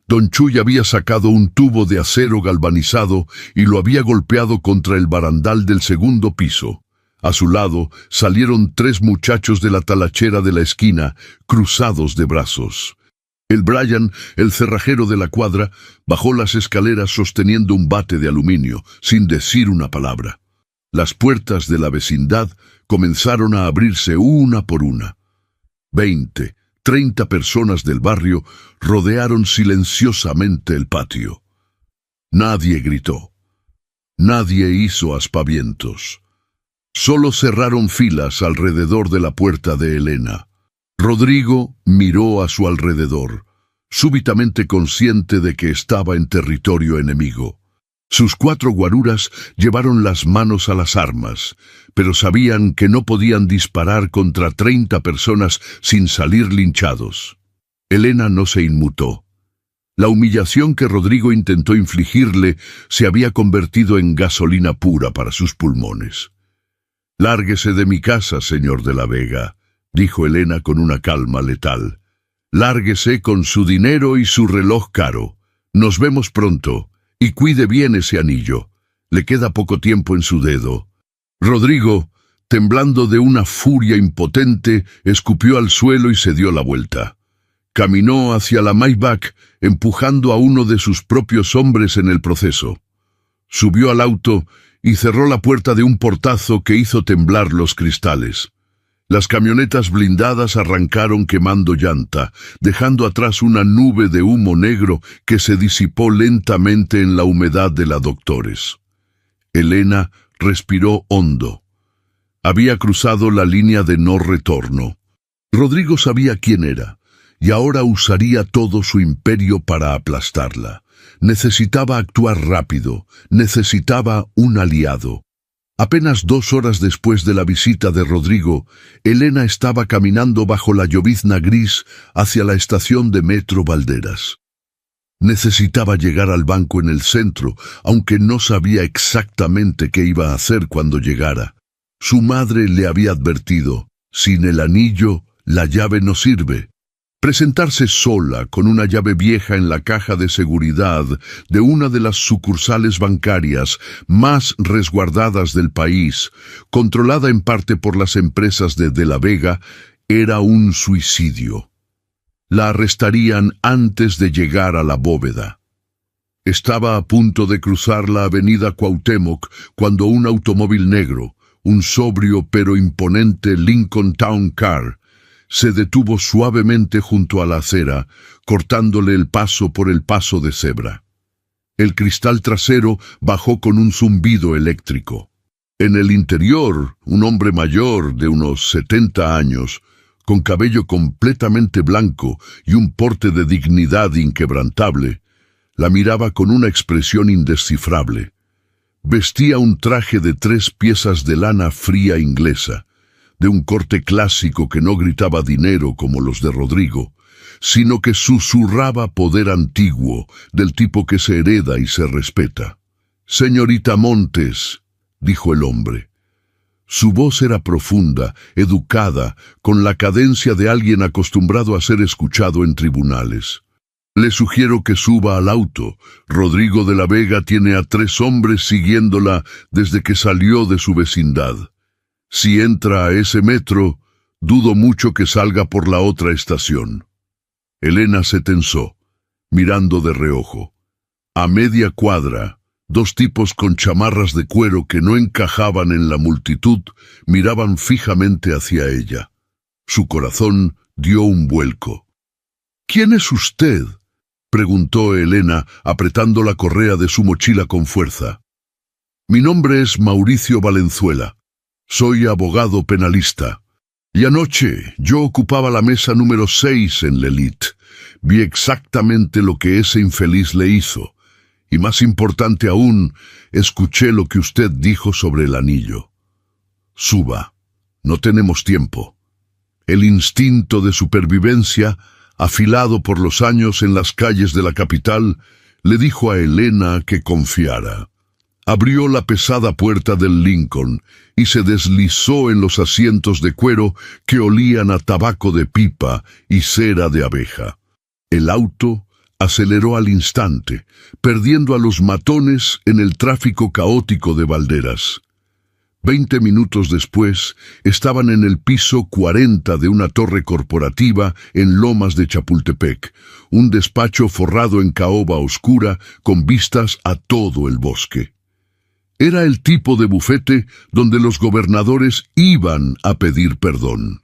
Don Chuy había sacado un tubo de acero galvanizado y lo había golpeado contra el barandal del segundo piso. A su lado salieron 3 muchachos de la talachera de la esquina, cruzados de brazos. El Brian, el cerrajero de la cuadra, bajó las escaleras sosteniendo un bate de aluminio, sin decir una palabra. Las puertas de la vecindad comenzaron a abrirse una por una. 20, 30 personas del barrio rodearon silenciosamente el patio. Nadie gritó. Nadie hizo aspavientos. Solo cerraron filas alrededor de la puerta de Elena. Rodrigo miró a su alrededor, súbitamente consciente de que estaba en territorio enemigo. Sus 4 guaruras llevaron las manos a las armas, pero sabían que no podían disparar contra 30 personas sin salir linchados. Elena no se inmutó. La humillación que Rodrigo intentó infligirle se había convertido en gasolina pura para sus pulmones. «Lárguese de mi casa, señor de la Vega», dijo Elena con una calma letal. «Lárguese con su dinero y su reloj caro. Nos vemos pronto. Y cuide bien ese anillo. Le queda poco tiempo en su dedo». Rodrigo, temblando de una furia impotente, escupió al suelo y se dio la vuelta. Caminó hacia la Maybach, empujando a uno de sus propios hombres en el proceso. Subió al auto y cerró la puerta de un portazo que hizo temblar los cristales. Las camionetas blindadas arrancaron quemando llanta, dejando atrás una nube de humo negro que se disipó lentamente en la humedad de la Doctores. Elena respiró hondo. Había cruzado la línea de no retorno. Rodrigo sabía quién era, y ahora usaría todo su imperio para aplastarla. Necesitaba actuar rápido, necesitaba un aliado. Apenas 2 horas después de la visita de Rodrigo, Elena estaba caminando bajo la llovizna gris hacia la estación de Metro Valderas. Necesitaba llegar al banco en el centro, aunque no sabía exactamente qué iba a hacer cuando llegara. Su madre le había advertido: sin el anillo, la llave no sirve. Presentarse sola con una llave vieja en la caja de seguridad de una de las sucursales bancarias más resguardadas del país, controlada en parte por las empresas de la Vega, era un suicidio. La arrestarían antes de llegar a la bóveda. Estaba a punto de cruzar la avenida Cuauhtémoc cuando un automóvil negro, un sobrio pero imponente Lincoln Town Car, se detuvo suavemente junto a la acera, cortándole el paso por el paso de cebra. El cristal trasero bajó con un zumbido eléctrico. En el interior, un hombre mayor de unos 70 años, con cabello completamente blanco y un porte de dignidad inquebrantable, La miraba con una expresión indescifrable. Vestía un traje de 3 piezas de lana fría inglesa, de un corte clásico que no gritaba dinero como los de Rodrigo, sino que susurraba poder antiguo, del tipo que se hereda y se respeta. «Señorita Montes», dijo el hombre. Su voz era profunda, educada, con la cadencia de alguien acostumbrado a ser escuchado en tribunales. «Le sugiero que suba al auto. Rodrigo de la Vega tiene a 3 hombres siguiéndola desde que salió de su vecindad. Si entra a ese metro, dudo mucho que salga por la otra estación». Elena se tensó, mirando de reojo. A media cuadra, 2 tipos con chamarras de cuero que no encajaban en la multitud miraban fijamente hacia ella. Su corazón dio un vuelco. «¿Quién es usted?», preguntó Elena, apretando la correa de su mochila con fuerza. «Mi nombre es Mauricio Valenzuela. Soy abogado penalista. Y anoche yo ocupaba la mesa número 6 en la Elite. Vi exactamente lo que ese infeliz le hizo. Y más importante aún, escuché lo que usted dijo sobre el anillo. Suba. No tenemos tiempo». El instinto de supervivencia, afilado por los años en las calles de la capital, le dijo a Elena que confiara. Abrió la pesada puerta del Lincoln y se deslizó en los asientos de cuero que olían a tabaco de pipa y cera de abeja. El auto aceleró al instante, perdiendo a los matones en el tráfico caótico de Valderas. 20 minutos después, estaban en el piso 40 de una torre corporativa en Lomas de Chapultepec, un despacho forrado en caoba oscura con vistas a todo el bosque. Era el tipo de bufete donde los gobernadores iban a pedir perdón.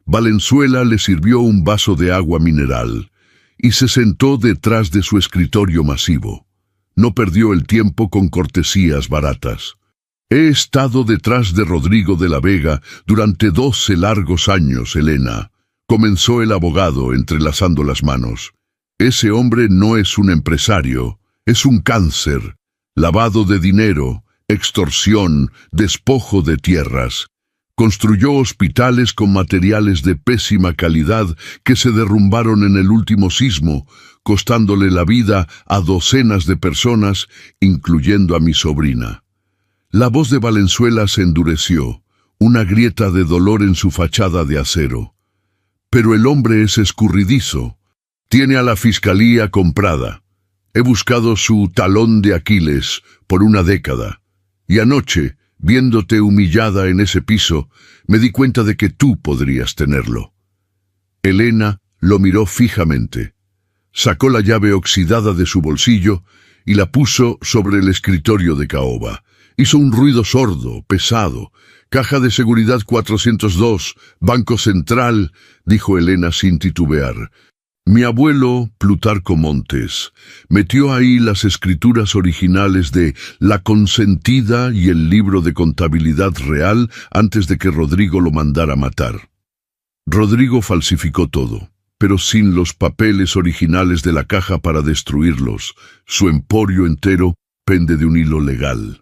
Valenzuela le sirvió un vaso de agua mineral y se sentó detrás de su escritorio masivo. No perdió el tiempo con cortesías baratas. «He estado detrás de Rodrigo de la Vega durante 12 largos años, Elena», comenzó el abogado entrelazando las manos. «Ese hombre no es un empresario, es un cáncer, lavado de dinero, extorsión, despojo de tierras. Construyó hospitales con materiales de pésima calidad que se derrumbaron en el último sismo, costándole la vida a docenas de personas, incluyendo a mi sobrina». La voz de Valenzuela se endureció, una grieta de dolor en su fachada de acero. «Pero el hombre es escurridizo. Tiene a la fiscalía comprada. He buscado su talón de Aquiles por una década. Y anoche, viéndote humillada en ese piso, me di cuenta de que tú podrías tenerlo». Elena lo miró fijamente. Sacó la llave oxidada de su bolsillo y la puso sobre el escritorio de caoba. Hizo un ruido sordo, pesado. «Caja de seguridad 402, Banco Central», dijo Elena sin titubear. «Mi abuelo, Plutarco Montes, metió ahí las escrituras originales de La Consentida y el libro de contabilidad real antes de que Rodrigo lo mandara matar. Rodrigo falsificó todo, pero sin los papeles originales de la caja para destruirlos. Su emporio entero pende de un hilo legal».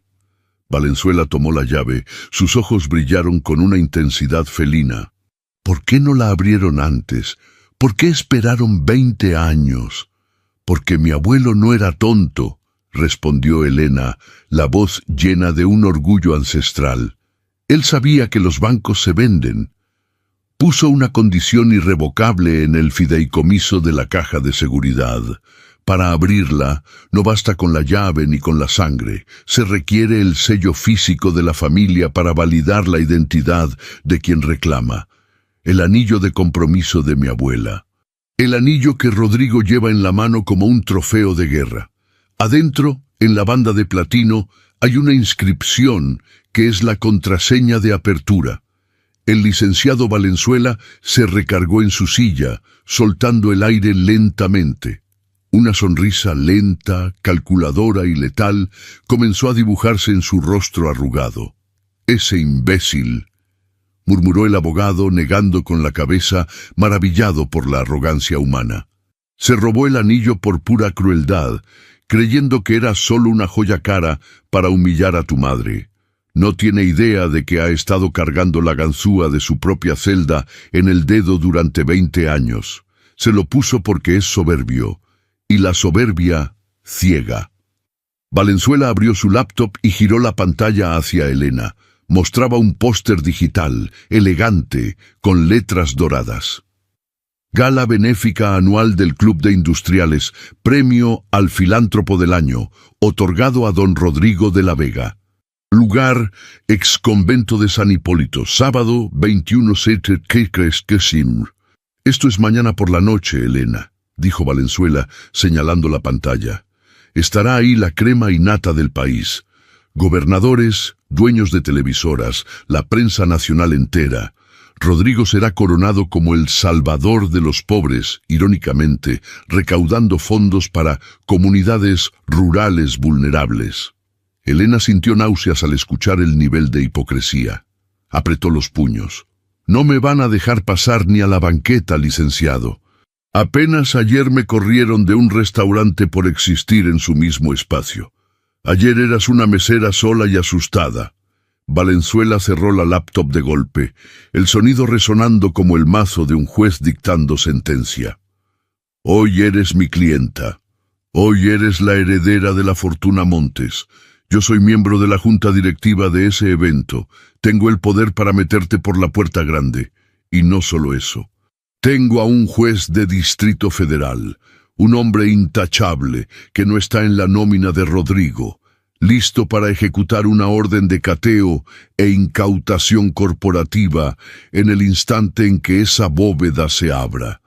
Valenzuela tomó la llave. Sus ojos brillaron con una intensidad felina. «¿Por qué no la abrieron antes? ¿Por qué esperaron 20 años? Porque mi abuelo no era tonto», respondió Elena, la voz llena de un orgullo ancestral. «Él sabía que los bancos se venden. Puso una condición irrevocable en el fideicomiso de la caja de seguridad. Para abrirla, no basta con la llave ni con la sangre. Se requiere el sello físico de la familia para validar la identidad de quien reclama. El anillo de compromiso de mi abuela. El anillo que Rodrigo lleva en la mano como un trofeo de guerra. Adentro, en la banda de platino, hay una inscripción que es la contraseña de apertura». El licenciado Valenzuela se recargó en su silla, soltando el aire lentamente. Una sonrisa lenta, calculadora y letal comenzó a dibujarse en su rostro arrugado. «Ese imbécil», murmuró el abogado negando con la cabeza, maravillado por la arrogancia humana. «Se robó el anillo por pura crueldad. creyendo que era solo una joya cara para humillar a tu madre. No tiene idea de que ha estado cargando la ganzúa de su propia celda en el dedo durante 20 años. Se lo puso porque es soberbio, y la soberbia ciega. Valenzuela abrió su laptop y giró la pantalla hacia Elena. Mostraba un póster digital, elegante, con letras doradas. Gala benéfica anual del Club de Industriales, premio al Filántropo del Año, otorgado a don Rodrigo de la Vega. Lugar, exconvento de San Hipólito, sábado 21/7. ¿Qué crees que sim? Esto es mañana por la noche, Elena, dijo Valenzuela, señalando la pantalla. Estará ahí la crema y nata del país. Gobernadores, dueños de televisoras, la prensa nacional entera. Rodrigo será coronado como el salvador de los pobres, irónicamente, recaudando fondos para comunidades rurales vulnerables. Elena sintió náuseas al escuchar el nivel de hipocresía. Apretó los puños. No me van a dejar pasar ni a la banqueta, licenciado. Apenas ayer me corrieron de un restaurante por existir en su mismo espacio. Ayer eras una mesera sola y asustada. Valenzuela cerró la laptop de golpe, el sonido resonando como el mazo de un juez dictando sentencia. Hoy eres mi clienta. Hoy eres la heredera de la fortuna Montes. Yo soy miembro de la junta directiva de ese evento. Tengo el poder para meterte por la puerta grande. Y no solo eso. Tengo a un juez de Distrito Federal, un hombre intachable que no está en la nómina de Rodrigo, listo para ejecutar una orden de cateo e incautación corporativa en el instante en que esa bóveda se abra.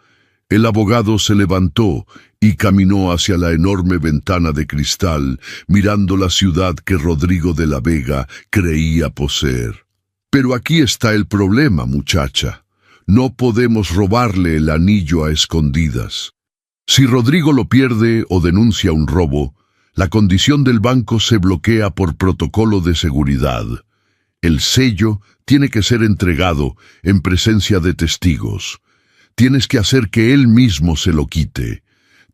El abogado se levantó y caminó hacia la enorme ventana de cristal, mirando la ciudad que Rodrigo de la Vega creía poseer. Pero aquí está el problema, muchacha. No podemos robarle el anillo a escondidas. Si Rodrigo lo pierde o denuncia un robo, la condición del banco se bloquea por protocolo de seguridad. El sello tiene que ser entregado en presencia de testigos. Tienes que hacer que él mismo se lo quite.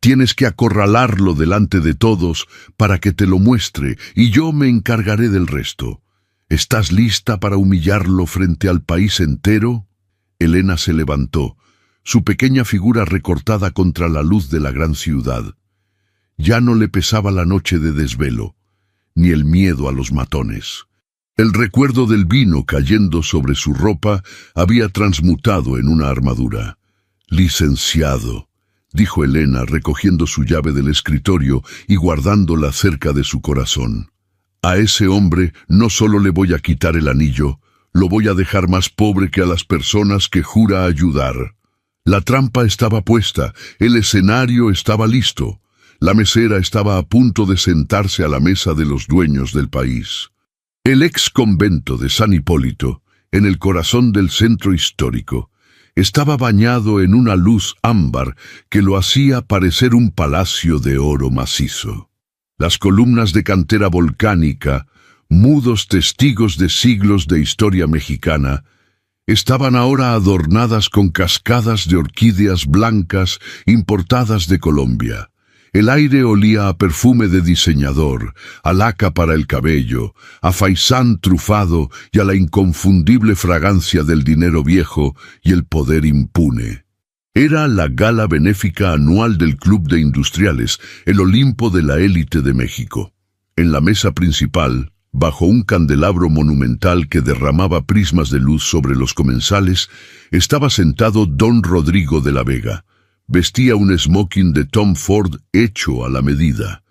Tienes que acorralarlo delante de todos para que te lo muestre, y yo me encargaré del resto. ¿Estás lista para humillarlo frente al país entero? Elena se levantó, su pequeña figura recortada contra la luz de la gran ciudad. Ya no le pesaba la noche de desvelo, ni el miedo a los matones. El recuerdo del vino cayendo sobre su ropa había transmutado en una armadura. «Licenciado», dijo Elena, recogiendo su llave del escritorio y guardándola cerca de su corazón. «A ese hombre no solo le voy a quitar el anillo, lo voy a dejar más pobre que a las personas que jura ayudar». La trampa estaba puesta, el escenario estaba listo. La mesera estaba a punto de sentarse a la mesa de los dueños del país. El ex convento de San Hipólito, en el corazón del centro histórico, estaba bañado en una luz ámbar que lo hacía parecer un palacio de oro macizo. Las columnas de cantera volcánica, mudos testigos de siglos de historia mexicana, estaban ahora adornadas con cascadas de orquídeas blancas importadas de Colombia. El aire olía a perfume de diseñador, a laca para el cabello, a faisán trufado y a la inconfundible fragancia del dinero viejo y el poder impune. Era la gala benéfica anual del Club de Industriales, el Olimpo de la élite de México. En la mesa principal, bajo un candelabro monumental que derramaba prismas de luz sobre los comensales, estaba sentado don Rodrigo de la Vega. Vestía un smoking de Tom Ford hecho a la medida,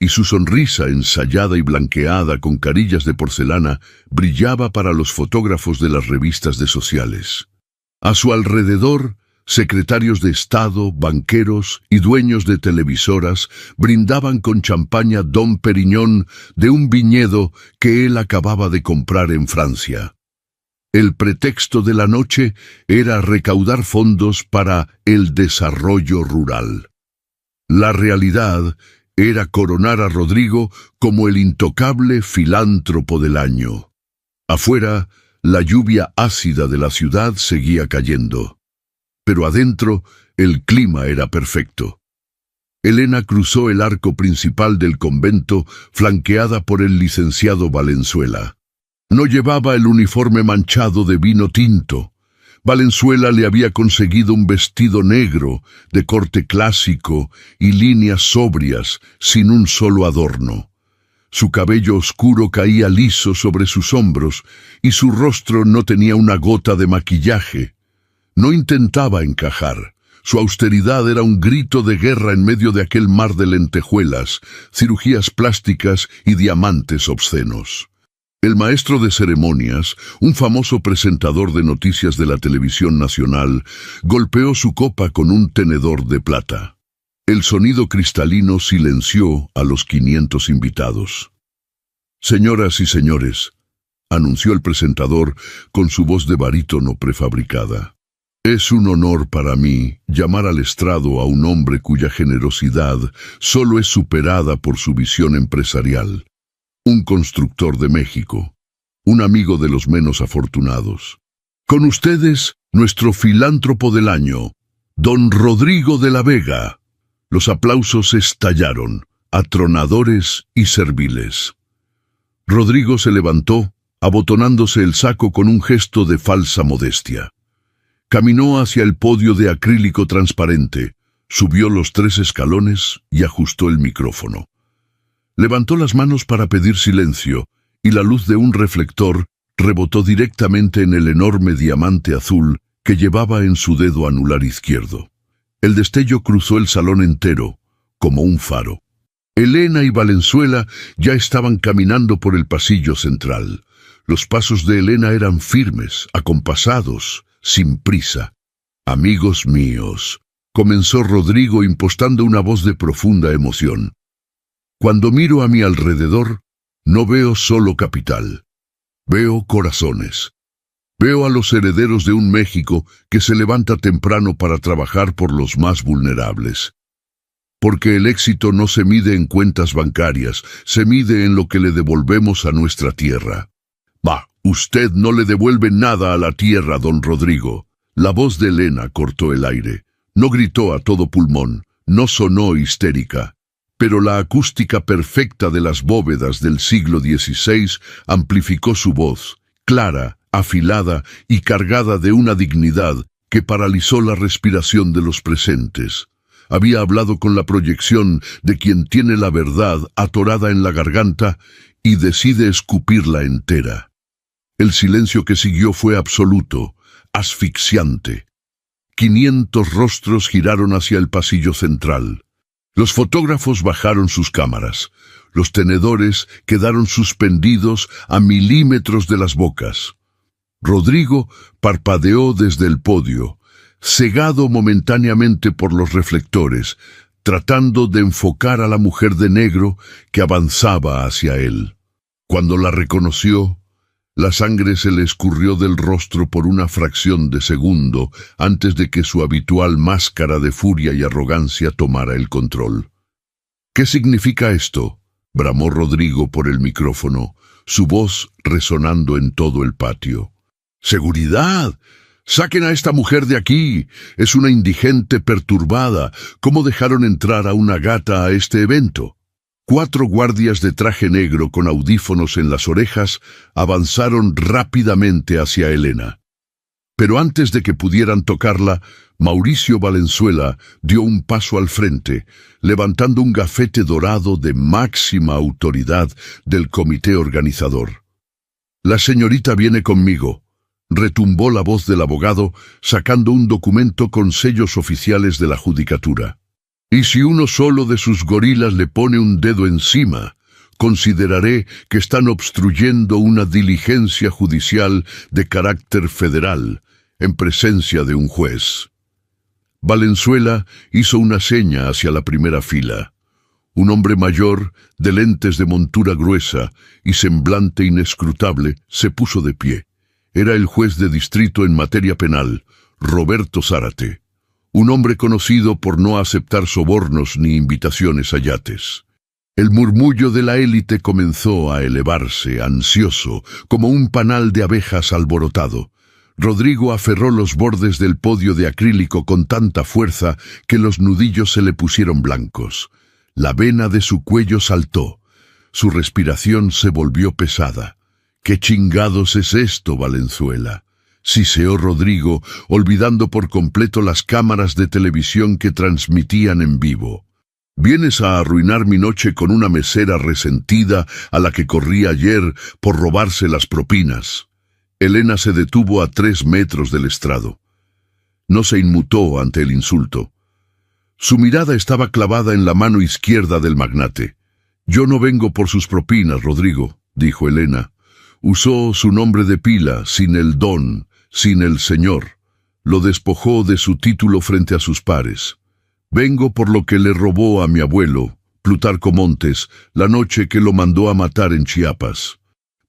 y su sonrisa ensayada y blanqueada con carillas de porcelana brillaba para los fotógrafos de las revistas de sociales. A su alrededor, secretarios de Estado, banqueros y dueños de televisoras brindaban con champaña Dom Periñón de un viñedo que él acababa de comprar en Francia. El pretexto de la noche era recaudar fondos para el desarrollo rural. La realidad era coronar a Rodrigo como el intocable filántropo del año. Afuera, la lluvia ácida de la ciudad seguía cayendo. Pero adentro, el clima era perfecto. Elena cruzó el arco principal del convento, flanqueada por el licenciado Valenzuela. No llevaba el uniforme manchado de vino tinto. Valenzuela le había conseguido un vestido negro, de corte clásico y líneas sobrias, sin un solo adorno. Su cabello oscuro caía liso sobre sus hombros y su rostro no tenía una gota de maquillaje. No intentaba encajar. Su austeridad era un grito de guerra en medio de aquel mar de lentejuelas, cirugías plásticas y diamantes obscenos. El maestro de ceremonias, un famoso presentador de noticias de la televisión nacional, golpeó su copa con un tenedor de plata. El sonido cristalino silenció a los 500 invitados. «Señoras y señores», anunció el presentador con su voz de barítono prefabricada. «Es un honor para mí llamar al estrado a un hombre cuya generosidad solo es superada por su visión empresarial. Un constructor de México, un amigo de los menos afortunados. Con ustedes, nuestro filántropo del año, don Rodrigo de la Vega». Los aplausos estallaron, atronadores y serviles. Rodrigo se levantó, abotonándose el saco con un gesto de falsa modestia. Caminó hacia el podio de acrílico transparente, subió los 3 escalones y ajustó el micrófono. Levantó las manos para pedir silencio, y la luz de un reflector rebotó directamente en el enorme diamante azul que llevaba en su dedo anular izquierdo. El destello cruzó el salón entero, como un faro. Elena y Valenzuela ya estaban caminando por el pasillo central. Los pasos de Elena eran firmes, acompasados, sin prisa. «Amigos míos», comenzó Rodrigo impostando una voz de profunda emoción. «Cuando miro a mi alrededor, no veo solo capital. Veo corazones. Veo a los herederos de un México que se levanta temprano para trabajar por los más vulnerables. Porque el éxito no se mide en cuentas bancarias, se mide en lo que le devolvemos a nuestra tierra». «Bah, usted no le devuelve nada a la tierra, don Rodrigo». La voz de Elena cortó el aire. No gritó a todo pulmón, no sonó histérica, pero la acústica perfecta de las bóvedas del siglo XVI amplificó su voz, clara, afilada y cargada de una dignidad que paralizó la respiración de los presentes. Había hablado con la proyección de quien tiene la verdad atorada en la garganta y decide escupirla entera. El silencio que siguió fue absoluto, asfixiante. 500 rostros giraron hacia el pasillo central. Los fotógrafos bajaron sus cámaras. Los tenedores quedaron suspendidos a milímetros de las bocas. Rodrigo parpadeó desde el podio, cegado momentáneamente por los reflectores, tratando de enfocar a la mujer de negro que avanzaba hacia él. Cuando la reconoció, la sangre se le escurrió del rostro por una fracción de segundo antes de que su habitual máscara de furia y arrogancia tomara el control. «¿Qué significa esto?», bramó Rodrigo por el micrófono, su voz resonando en todo el patio. «¡Seguridad! ¡Saquen a esta mujer de aquí! Es una indigente perturbada. ¿Cómo dejaron entrar a una gata a este evento?». 4 guardias de traje negro con audífonos en las orejas avanzaron rápidamente hacia Elena. Pero antes de que pudieran tocarla, Mauricio Valenzuela dio un paso al frente, levantando un gafete dorado de máxima autoridad del comité organizador. «La señorita viene conmigo», retumbó la voz del abogado, sacando un documento con sellos oficiales de la judicatura. «Y si uno solo de sus gorilas le pone un dedo encima, consideraré que están obstruyendo una diligencia judicial de carácter federal, en presencia de un juez». Valenzuela hizo una seña hacia la primera fila. Un hombre mayor, de lentes de montura gruesa y semblante inescrutable, se puso de pie. Era el juez de distrito en materia penal, Roberto Zárate. Un hombre conocido por no aceptar sobornos ni invitaciones a yates. El murmullo de la élite comenzó a elevarse, ansioso, como un panal de abejas alborotado. Rodrigo aferró los bordes del podio de acrílico con tanta fuerza que los nudillos se le pusieron blancos. La vena de su cuello saltó. Su respiración se volvió pesada. «¿Qué chingados es esto, Valenzuela?», siseó Rodrigo, olvidando por completo las cámaras de televisión que transmitían en vivo. «Vienes a arruinar mi noche con una mesera resentida a la que corrí ayer por robarse las propinas». Elena se detuvo a 3 metros del estrado. No se inmutó ante el insulto. Su mirada estaba clavada en la mano izquierda del magnate. «Yo no vengo por sus propinas, Rodrigo», dijo Elena. Usó su nombre de pila, sin el don, sin el señor. Lo despojó de su título frente a sus pares. «Vengo por lo que le robó a mi abuelo, Plutarco Montes, la noche que lo mandó a matar en Chiapas.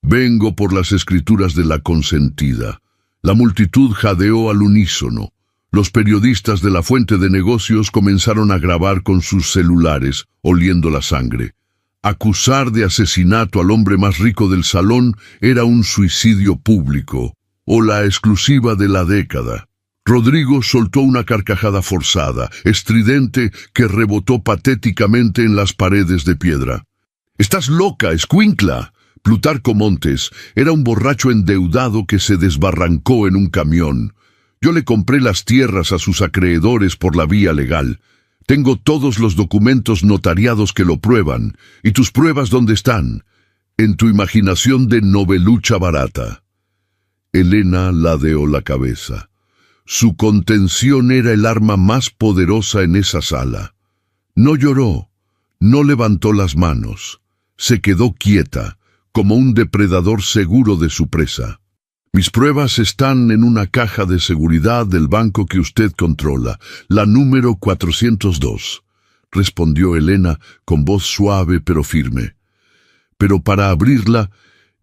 Vengo por las escrituras de la consentida». La multitud jadeó al unísono. Los periodistas de la fuente de negocios comenzaron a grabar con sus celulares, oliendo la sangre. Acusar de asesinato al hombre más rico del salón era un suicidio público, o la exclusiva de la década. Rodrigo soltó una carcajada forzada, estridente, que rebotó patéticamente en las paredes de piedra. «¡Estás loca, escuincla!». Plutarco Montes era un borracho endeudado que se desbarrancó en un camión. Yo le compré las tierras a sus acreedores por la vía legal. Tengo todos los documentos notariados que lo prueban. ¿Y tus pruebas dónde están? En tu imaginación de novelucha barata». Elena ladeó la cabeza. Su contención era el arma más poderosa en esa sala. No lloró, no levantó las manos. Se quedó quieta, como un depredador seguro de su presa. «Mis pruebas están en una caja de seguridad del banco que usted controla, la número 402», respondió Elena con voz suave pero firme. «Pero para abrirla,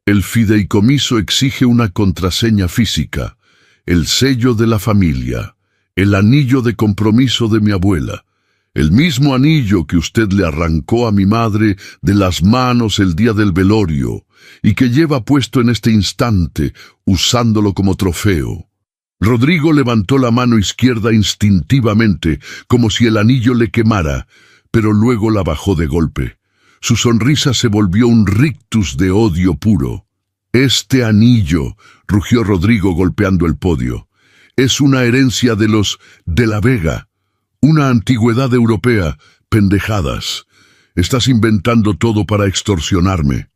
el fideicomiso exige una contraseña física, el sello de la familia, el anillo de compromiso de mi abuela, el mismo anillo que usted le arrancó a mi madre de las manos el día del velorio y que lleva puesto en este instante, usándolo como trofeo». Rodrigo levantó la mano izquierda instintivamente, como si el anillo le quemara, pero luego la bajó de golpe. Su sonrisa se volvió un rictus de odio puro. «Este anillo», rugió Rodrigo golpeando el podio, «es una herencia de los de la Vega, una antigüedad europea. Pendejadas. Estás inventando todo para extorsionarme».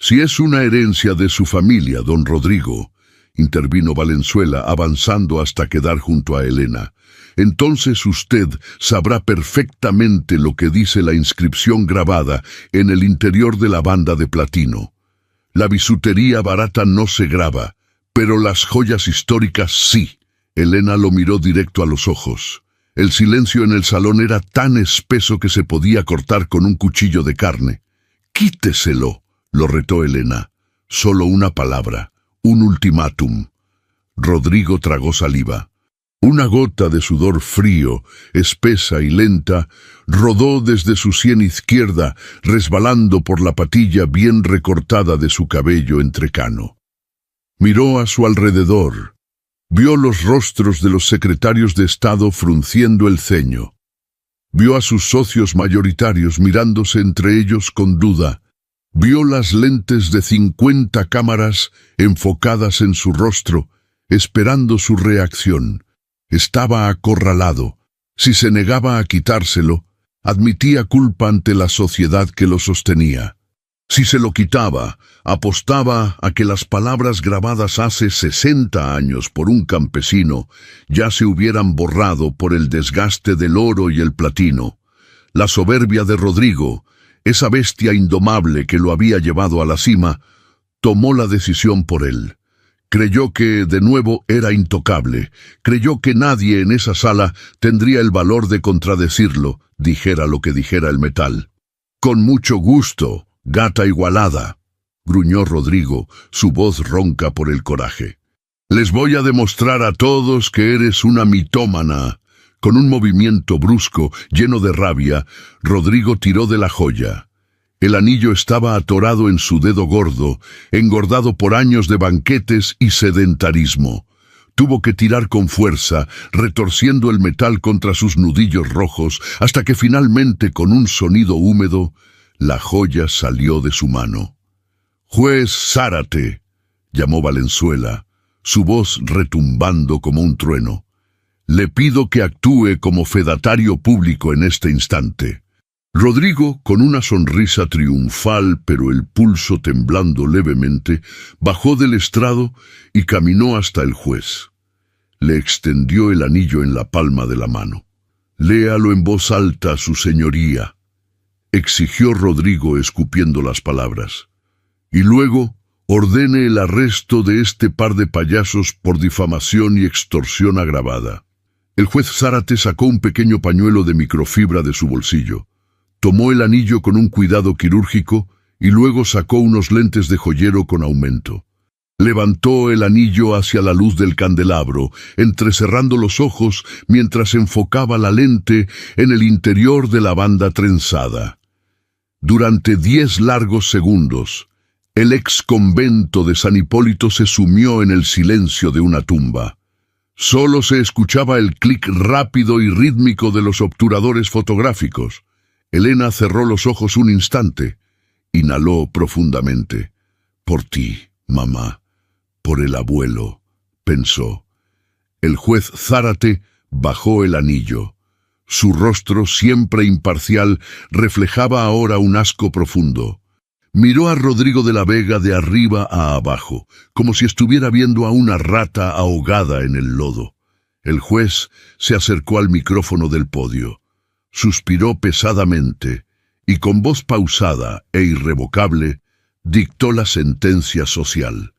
«Si es una herencia de su familia, don Rodrigo», intervino Valenzuela avanzando hasta quedar junto a Elena, «entonces usted sabrá perfectamente lo que dice la inscripción grabada en el interior de la banda de platino. La bisutería barata no se graba, pero las joyas históricas sí». Elena lo miró directo a los ojos. El silencio en el salón era tan espeso que se podía cortar con un cuchillo de carne. «Quíteselo», lo retó Elena. «Solo una palabra, un ultimátum». Rodrigo tragó saliva. Una gota de sudor frío, espesa y lenta, rodó desde su sien izquierda, resbalando por la patilla bien recortada de su cabello entrecano. Miró a su alrededor. Vio los rostros de los secretarios de Estado frunciendo el ceño. Vio a sus socios mayoritarios mirándose entre ellos con duda. Vio las lentes de 50 cámaras enfocadas en su rostro, esperando su reacción. Estaba acorralado. Si se negaba a quitárselo, admitía culpa ante la sociedad que lo sostenía. Si se lo quitaba, apostaba a que las palabras grabadas hace 60 años por un campesino ya se hubieran borrado por el desgaste del oro y el platino. La soberbia de Rodrigo, esa bestia indomable que lo había llevado a la cima, tomó la decisión por él. Creyó que, de nuevo, era intocable. Creyó que nadie en esa sala tendría el valor de contradecirlo, dijera lo que dijera el metal. «Con mucho gusto, gata igualada», gruñó Rodrigo, su voz ronca por el coraje. «Les voy a demostrar a todos que eres una mitómana». Con un movimiento brusco, lleno de rabia, Rodrigo tiró de la joya. El anillo estaba atorado en su dedo gordo, engordado por años de banquetes y sedentarismo. Tuvo que tirar con fuerza, retorciendo el metal contra sus nudillos rojos, hasta que finalmente, con un sonido húmedo, la joya salió de su mano. «Juez Zárate», llamó Valenzuela, su voz retumbando como un trueno. «Le pido que actúe como fedatario público en este instante». Rodrigo, con una sonrisa triunfal pero el pulso temblando levemente, bajó del estrado y caminó hasta el juez. Le extendió el anillo en la palma de la mano. «Léalo en voz alta, su señoría», exigió Rodrigo escupiendo las palabras. «Y luego ordene el arresto de este par de payasos por difamación y extorsión agravada». El juez Zárate sacó un pequeño pañuelo de microfibra de su bolsillo. Tomó el anillo con un cuidado quirúrgico y luego sacó unos lentes de joyero con aumento. Levantó el anillo hacia la luz del candelabro, entrecerrando los ojos mientras enfocaba la lente en el interior de la banda trenzada. Durante 10 largos segundos, el ex convento de San Hipólito se sumió en el silencio de una tumba. Solo se escuchaba el clic rápido y rítmico de los obturadores fotográficos. Elena cerró los ojos un instante. Inhaló profundamente. «Por ti, mamá, por el abuelo», pensó. El juez Zárate bajó el anillo. Su rostro, siempre imparcial, reflejaba ahora un asco profundo. Miró a Rodrigo de la Vega de arriba a abajo, como si estuviera viendo a una rata ahogada en el lodo. El juez se acercó al micrófono del podio. Suspiró pesadamente y con voz pausada e irrevocable dictó la sentencia social.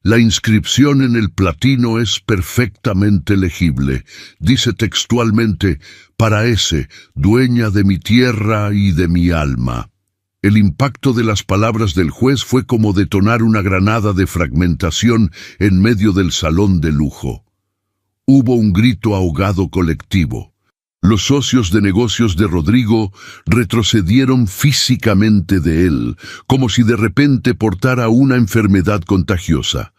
«La inscripción en el platino es perfectamente legible. Dice textualmente: para ese, dueña de mi tierra y de mi alma». El impacto de las palabras del juez fue como detonar una granada de fragmentación en medio del salón de lujo. Hubo un grito ahogado colectivo. Los socios de negocios de Rodrigo retrocedieron físicamente de él, como si de repente portara una enfermedad contagiosa.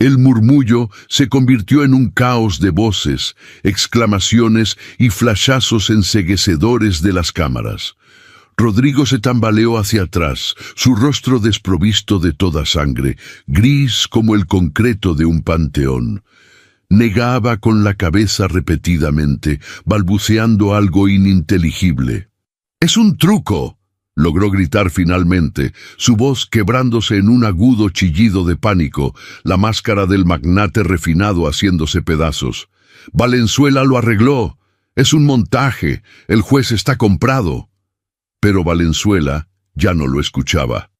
El murmullo se convirtió en un caos de voces, exclamaciones y flashazos enceguecedores de las cámaras. Rodrigo se tambaleó hacia atrás, su rostro desprovisto de toda sangre, gris como el concreto de un panteón. Negaba con la cabeza repetidamente, balbuceando algo ininteligible. «¡Es un truco!», logró gritar finalmente, su voz quebrándose en un agudo chillido de pánico, la máscara del magnate refinado haciéndose pedazos. «Valenzuela lo arregló. Es un montaje. El juez está comprado». Pero Valenzuela ya no lo escuchaba.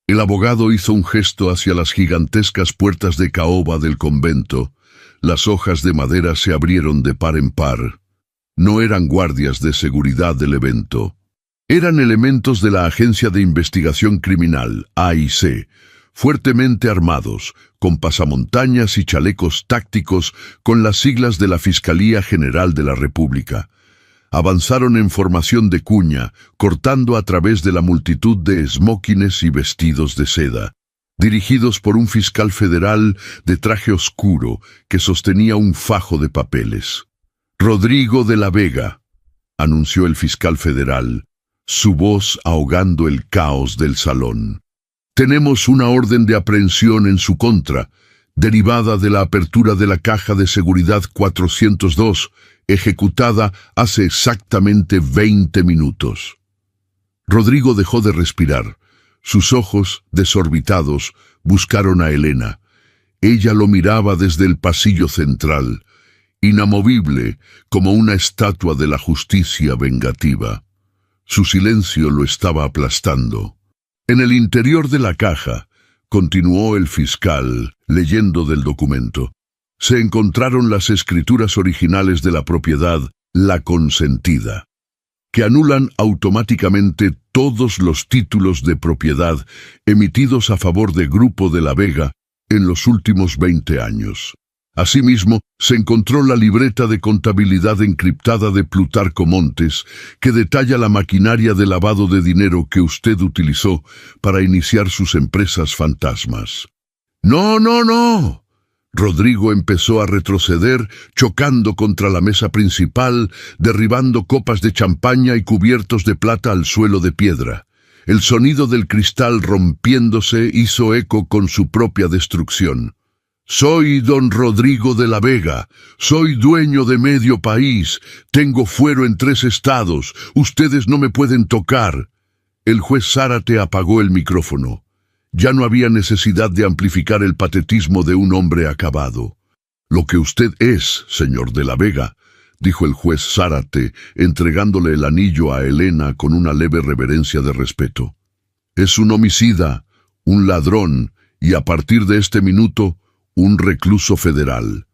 El abogado hizo un gesto hacia las gigantescas puertas de caoba del convento. Las hojas de madera se abrieron de par en par. No eran guardias de seguridad del evento. Eran elementos de la Agencia de Investigación Criminal, AIC, fuertemente armados, con pasamontañas y chalecos tácticos con las siglas de la Fiscalía General de la República. Avanzaron en formación de cuña, cortando a través de la multitud de esmóquines y vestidos de seda, dirigidos por un fiscal federal de traje oscuro que sostenía un fajo de papeles. «Rodrigo de la Vega», anunció el fiscal federal, su voz ahogando el caos del salón. «Tenemos una orden de aprehensión en su contra, derivada de la apertura de la caja de seguridad 402, ejecutada hace exactamente 20 minutos». Rodrigo dejó de respirar. Sus ojos, desorbitados, buscaron a Elena. Ella lo miraba desde el pasillo central, inamovible como una estatua de la justicia vengativa. Su silencio lo estaba aplastando. En el interior de la caja, continuó el fiscal, leyendo del documento, se encontraron las escrituras originales de la propiedad La Consentida, que anulan automáticamente todos los títulos de propiedad emitidos a favor de Grupo de la Vega en los últimos 20 años. Asimismo, se encontró la libreta de contabilidad encriptada de Plutarco Montes, que detalla la maquinaria de lavado de dinero que usted utilizó para iniciar sus empresas fantasmas. «¡No, no, no!», Rodrigo empezó a retroceder, chocando contra la mesa principal, derribando copas de champaña y cubiertos de plata al suelo de piedra. El sonido del cristal rompiéndose hizo eco con su propia destrucción. «Soy don Rodrigo de la Vega, soy dueño de medio país, tengo fuero en 3 estados, ustedes no me pueden tocar». El juez Zárate apagó el micrófono. Ya no había necesidad de amplificar el patetismo de un hombre acabado. «Lo que usted es, señor de la Vega», dijo el juez Zárate, entregándole el anillo a Elena con una leve reverencia de respeto. «Es un homicida, un ladrón, y a partir de este minuto, un recluso federal.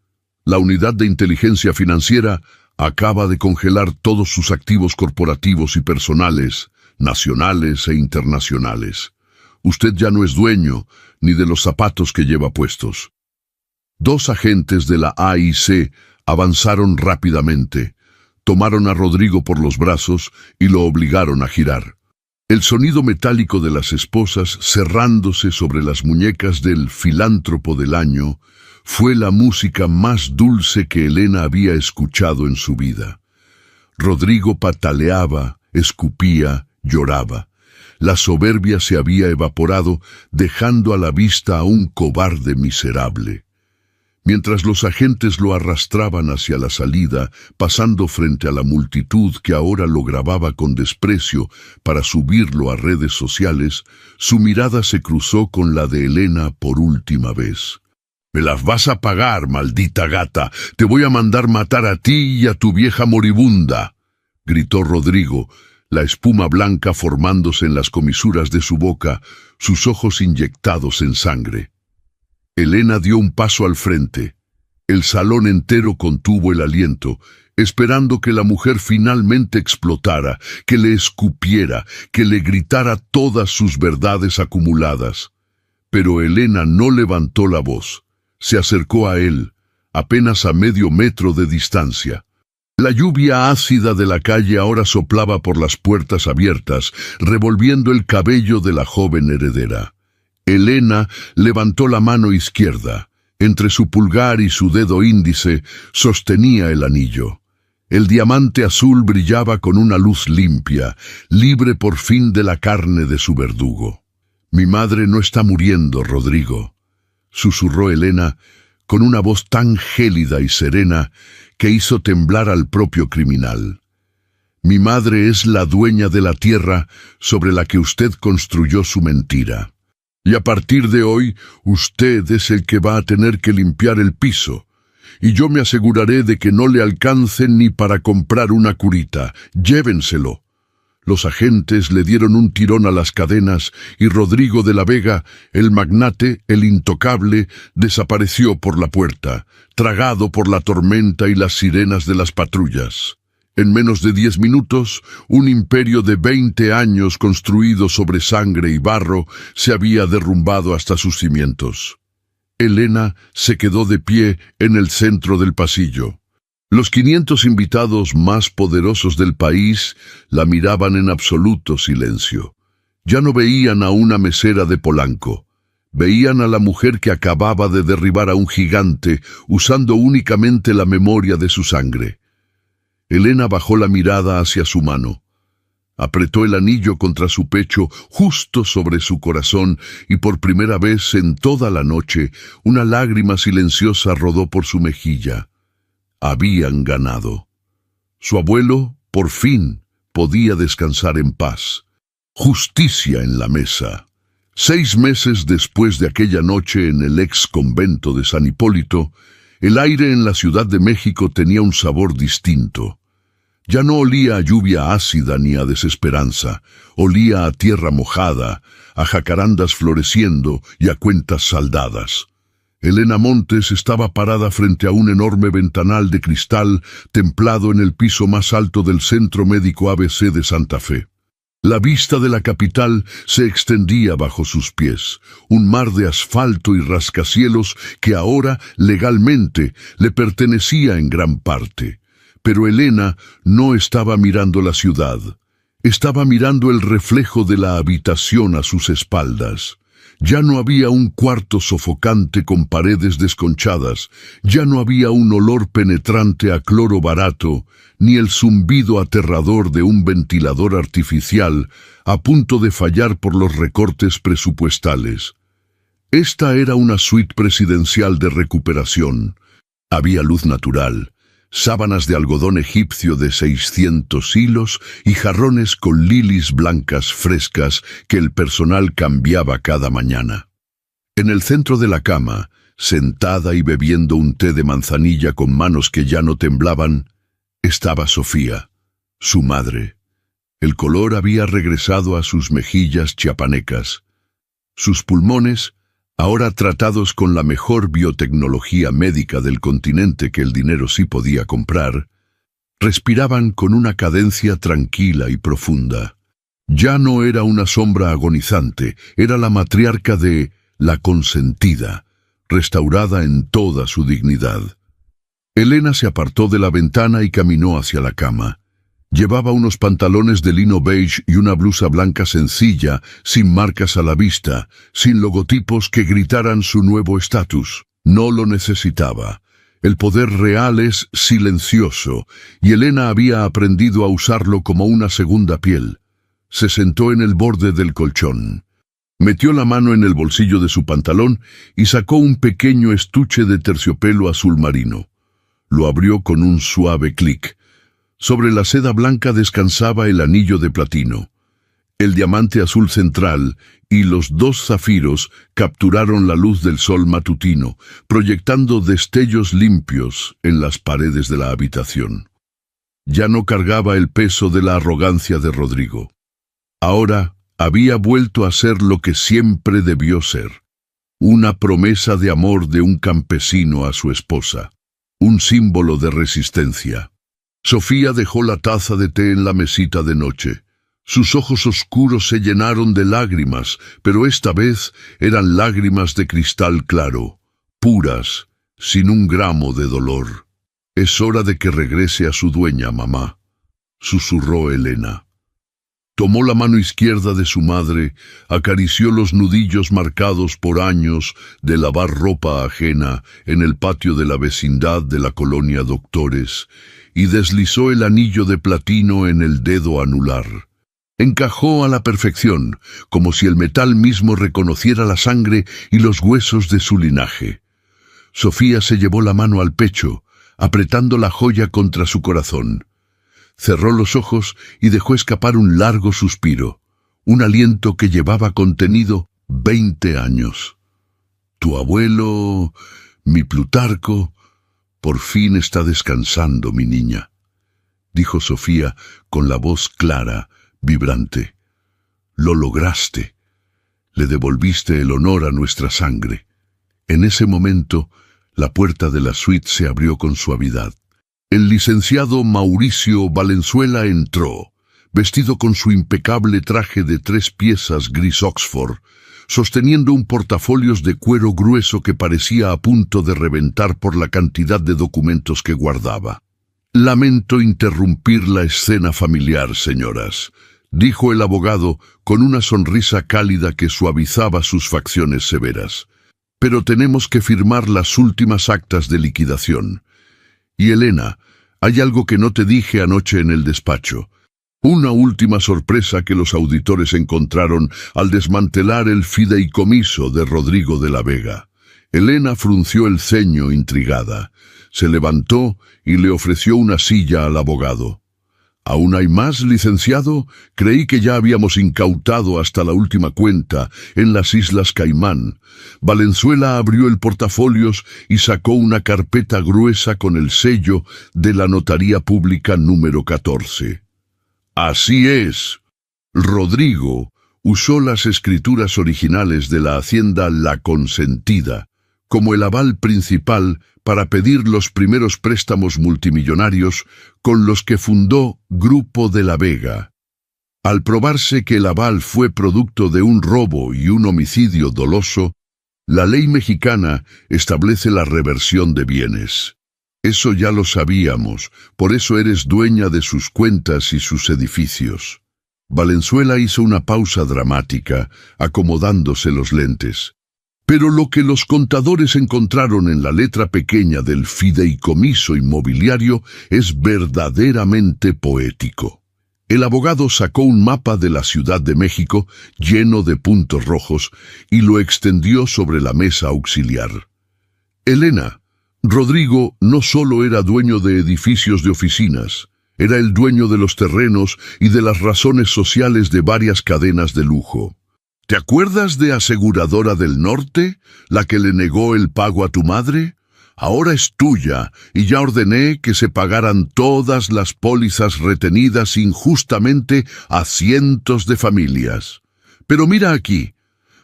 La unidad de inteligencia financiera acaba de congelar todos sus activos corporativos y personales, nacionales e internacionales. Usted ya no es dueño ni de los zapatos que lleva puestos». 2 agentes de la AIC avanzaron rápidamente, tomaron a Rodrigo por los brazos y lo obligaron a girar. El sonido metálico de las esposas cerrándose sobre las muñecas del filántropo del año fue la música más dulce que Elena había escuchado en su vida. Rodrigo pataleaba, escupía, lloraba. La soberbia se había evaporado, dejando a la vista a un cobarde miserable. Mientras los agentes lo arrastraban hacia la salida, pasando frente a la multitud que ahora lo grababa con desprecio para subirlo a redes sociales, su mirada se cruzó con la de Elena por última vez. «Me las vas a pagar, maldita gata. Te voy a mandar matar a ti y a tu vieja moribunda», gritó Rodrigo, la espuma blanca formándose en las comisuras de su boca, sus ojos inyectados en sangre. Elena dio un paso al frente. El salón entero contuvo el aliento, esperando que la mujer finalmente explotara, que le escupiera, que le gritara todas sus verdades acumuladas. Pero Elena no levantó la voz. Se acercó a él, apenas a medio metro de distancia. La lluvia ácida de la calle ahora soplaba por las puertas abiertas, revolviendo el cabello de la joven heredera. Elena levantó la mano izquierda. Entre su pulgar y su dedo índice sostenía el anillo. El diamante azul brillaba con una luz limpia, libre por fin de la carne de su verdugo. «Mi madre no está muriendo, Rodrigo», susurró Elena con una voz tan gélida y serena que hizo temblar al propio criminal. «Mi madre es la dueña de la tierra sobre la que usted construyó su mentira. Y a partir de hoy, usted es el que va a tener que limpiar el piso. Y yo me aseguraré de que no le alcance ni para comprar una curita. Llévenselo». Los agentes le dieron un tirón a las cadenas y Rodrigo de la Vega, el magnate, el intocable, desapareció por la puerta, tragado por la tormenta y las sirenas de las patrullas. En menos de 10 minutos, un imperio de 20 años construido sobre sangre y barro se había derrumbado hasta sus cimientos. Elena se quedó de pie en el centro del pasillo. Los 500 invitados más poderosos del país la miraban en absoluto silencio. Ya no veían a una mesera de Polanco. Veían a la mujer que acababa de derribar a un gigante usando únicamente la memoria de su sangre. Elena bajó la mirada hacia su mano. Apretó el anillo contra su pecho, justo sobre su corazón, y por primera vez en toda la noche, una lágrima silenciosa rodó por su mejilla. Habían ganado. Su abuelo, por fin, podía descansar en paz. Justicia en la mesa. 6 meses después de aquella noche en el ex convento de San Hipólito, el aire en la Ciudad de México tenía un sabor distinto. Ya no olía a lluvia ácida ni a desesperanza, olía a tierra mojada, a jacarandas floreciendo y a cuentas saldadas. Elena Montes estaba parada frente a un enorme ventanal de cristal templado en el piso más alto del Centro Médico ABC de Santa Fe. La vista de la capital se extendía bajo sus pies, un mar de asfalto y rascacielos que ahora, legalmente, le pertenecía en gran parte. Pero Elena no estaba mirando la ciudad. Estaba mirando el reflejo de la habitación a sus espaldas. Ya no había un cuarto sofocante con paredes desconchadas, ya no había un olor penetrante a cloro barato, ni el zumbido aterrador de un ventilador artificial a punto de fallar por los recortes presupuestales. Esta era una suite presidencial de recuperación. Había luz natural, sábanas de algodón egipcio de 600 hilos y jarrones con lilis blancas frescas que el personal cambiaba cada mañana. En el centro de la cama, sentada y bebiendo un té de manzanilla con manos que ya no temblaban, estaba Sofía, su madre. El color había regresado a sus mejillas chiapanecas. Sus pulmones, ahora tratados con la mejor biotecnología médica del continente que el dinero sí podía comprar, respiraban con una cadencia tranquila y profunda. Ya no era una sombra agonizante, era la matriarca de La Consentida, restaurada en toda su dignidad. Elena se apartó de la ventana y caminó hacia la cama. Llevaba unos pantalones de lino beige y una blusa blanca sencilla, sin marcas a la vista, sin logotipos que gritaran su nuevo estatus. No lo necesitaba. El poder real es silencioso, y Elena había aprendido a usarlo como una segunda piel. Se sentó en el borde del colchón. Metió la mano en el bolsillo de su pantalón y sacó un pequeño estuche de terciopelo azul marino. Lo abrió con un suave clic. Sobre la seda blanca descansaba el anillo de platino. El diamante azul central y los 2 zafiros capturaron la luz del sol matutino, proyectando destellos limpios en las paredes de la habitación. Ya no cargaba el peso de la arrogancia de Rodrigo. Ahora había vuelto a ser lo que siempre debió ser. Una promesa de amor de un campesino a su esposa. Un símbolo de resistencia. Sofía dejó la taza de té en la mesita de noche. Sus ojos oscuros se llenaron de lágrimas, pero esta vez eran lágrimas de cristal claro, puras, sin un gramo de dolor. «Es hora de que regrese a su dueña, mamá», susurró Elena. Tomó la mano izquierda de su madre, acarició los nudillos marcados por años de lavar ropa ajena en el patio de la vecindad de la colonia Doctores, y deslizó el anillo de platino en el dedo anular. Encajó a la perfección, como si el metal mismo reconociera la sangre y los huesos de su linaje. Sofía se llevó la mano al pecho, apretando la joya contra su corazón. Cerró los ojos y dejó escapar un largo suspiro, un aliento que llevaba contenido 20 años. «Tu abuelo, mi Plutarco, por fin está descansando, mi niña», dijo Sofía con la voz clara, vibrante. «Lo lograste. Le devolviste el honor a nuestra sangre». En ese momento, la puerta de la suite se abrió con suavidad. El licenciado Mauricio Valenzuela entró, vestido con su impecable traje de 3 piezas gris Oxford, sosteniendo un portafolios de cuero grueso que parecía a punto de reventar por la cantidad de documentos que guardaba. «Lamento interrumpir la escena familiar, señoras», dijo el abogado con una sonrisa cálida que suavizaba sus facciones severas. «Pero tenemos que firmar las últimas actas de liquidación. Y Elena, hay algo que no te dije anoche en el despacho. Una última sorpresa que los auditores encontraron al desmantelar el fideicomiso de Rodrigo de la Vega». Elena frunció el ceño intrigada. Se levantó y le ofreció una silla al abogado. «¿Aún hay más, licenciado? Creí que ya habíamos incautado hasta la última cuenta en las Islas Caimán». Valenzuela abrió el portafolios y sacó una carpeta gruesa con el sello de la Notaría Pública número 14. «Así es. Rodrigo usó las escrituras originales de la hacienda La Consentida como el aval principal para pedir los primeros préstamos multimillonarios con los que fundó Grupo de la Vega. Al probarse que el aval fue producto de un robo y un homicidio doloso, la ley mexicana establece la reversión de bienes. Eso ya lo sabíamos, por eso eres dueña de sus cuentas y sus edificios». Valenzuela hizo una pausa dramática, acomodándose los lentes. Pero lo que los contadores encontraron en la letra pequeña del fideicomiso inmobiliario es verdaderamente poético. El abogado sacó un mapa de la Ciudad de México lleno de puntos rojos y lo extendió sobre la mesa auxiliar. Elena, Rodrigo no solo era dueño de edificios de oficinas, era el dueño de los terrenos y de las razones sociales de varias cadenas de lujo. ¿Te acuerdas de Aseguradora del Norte, la que le negó el pago a tu madre? Ahora es tuya y ya ordené que se pagaran todas las pólizas retenidas injustamente a cientos de familias. Pero mira aquí.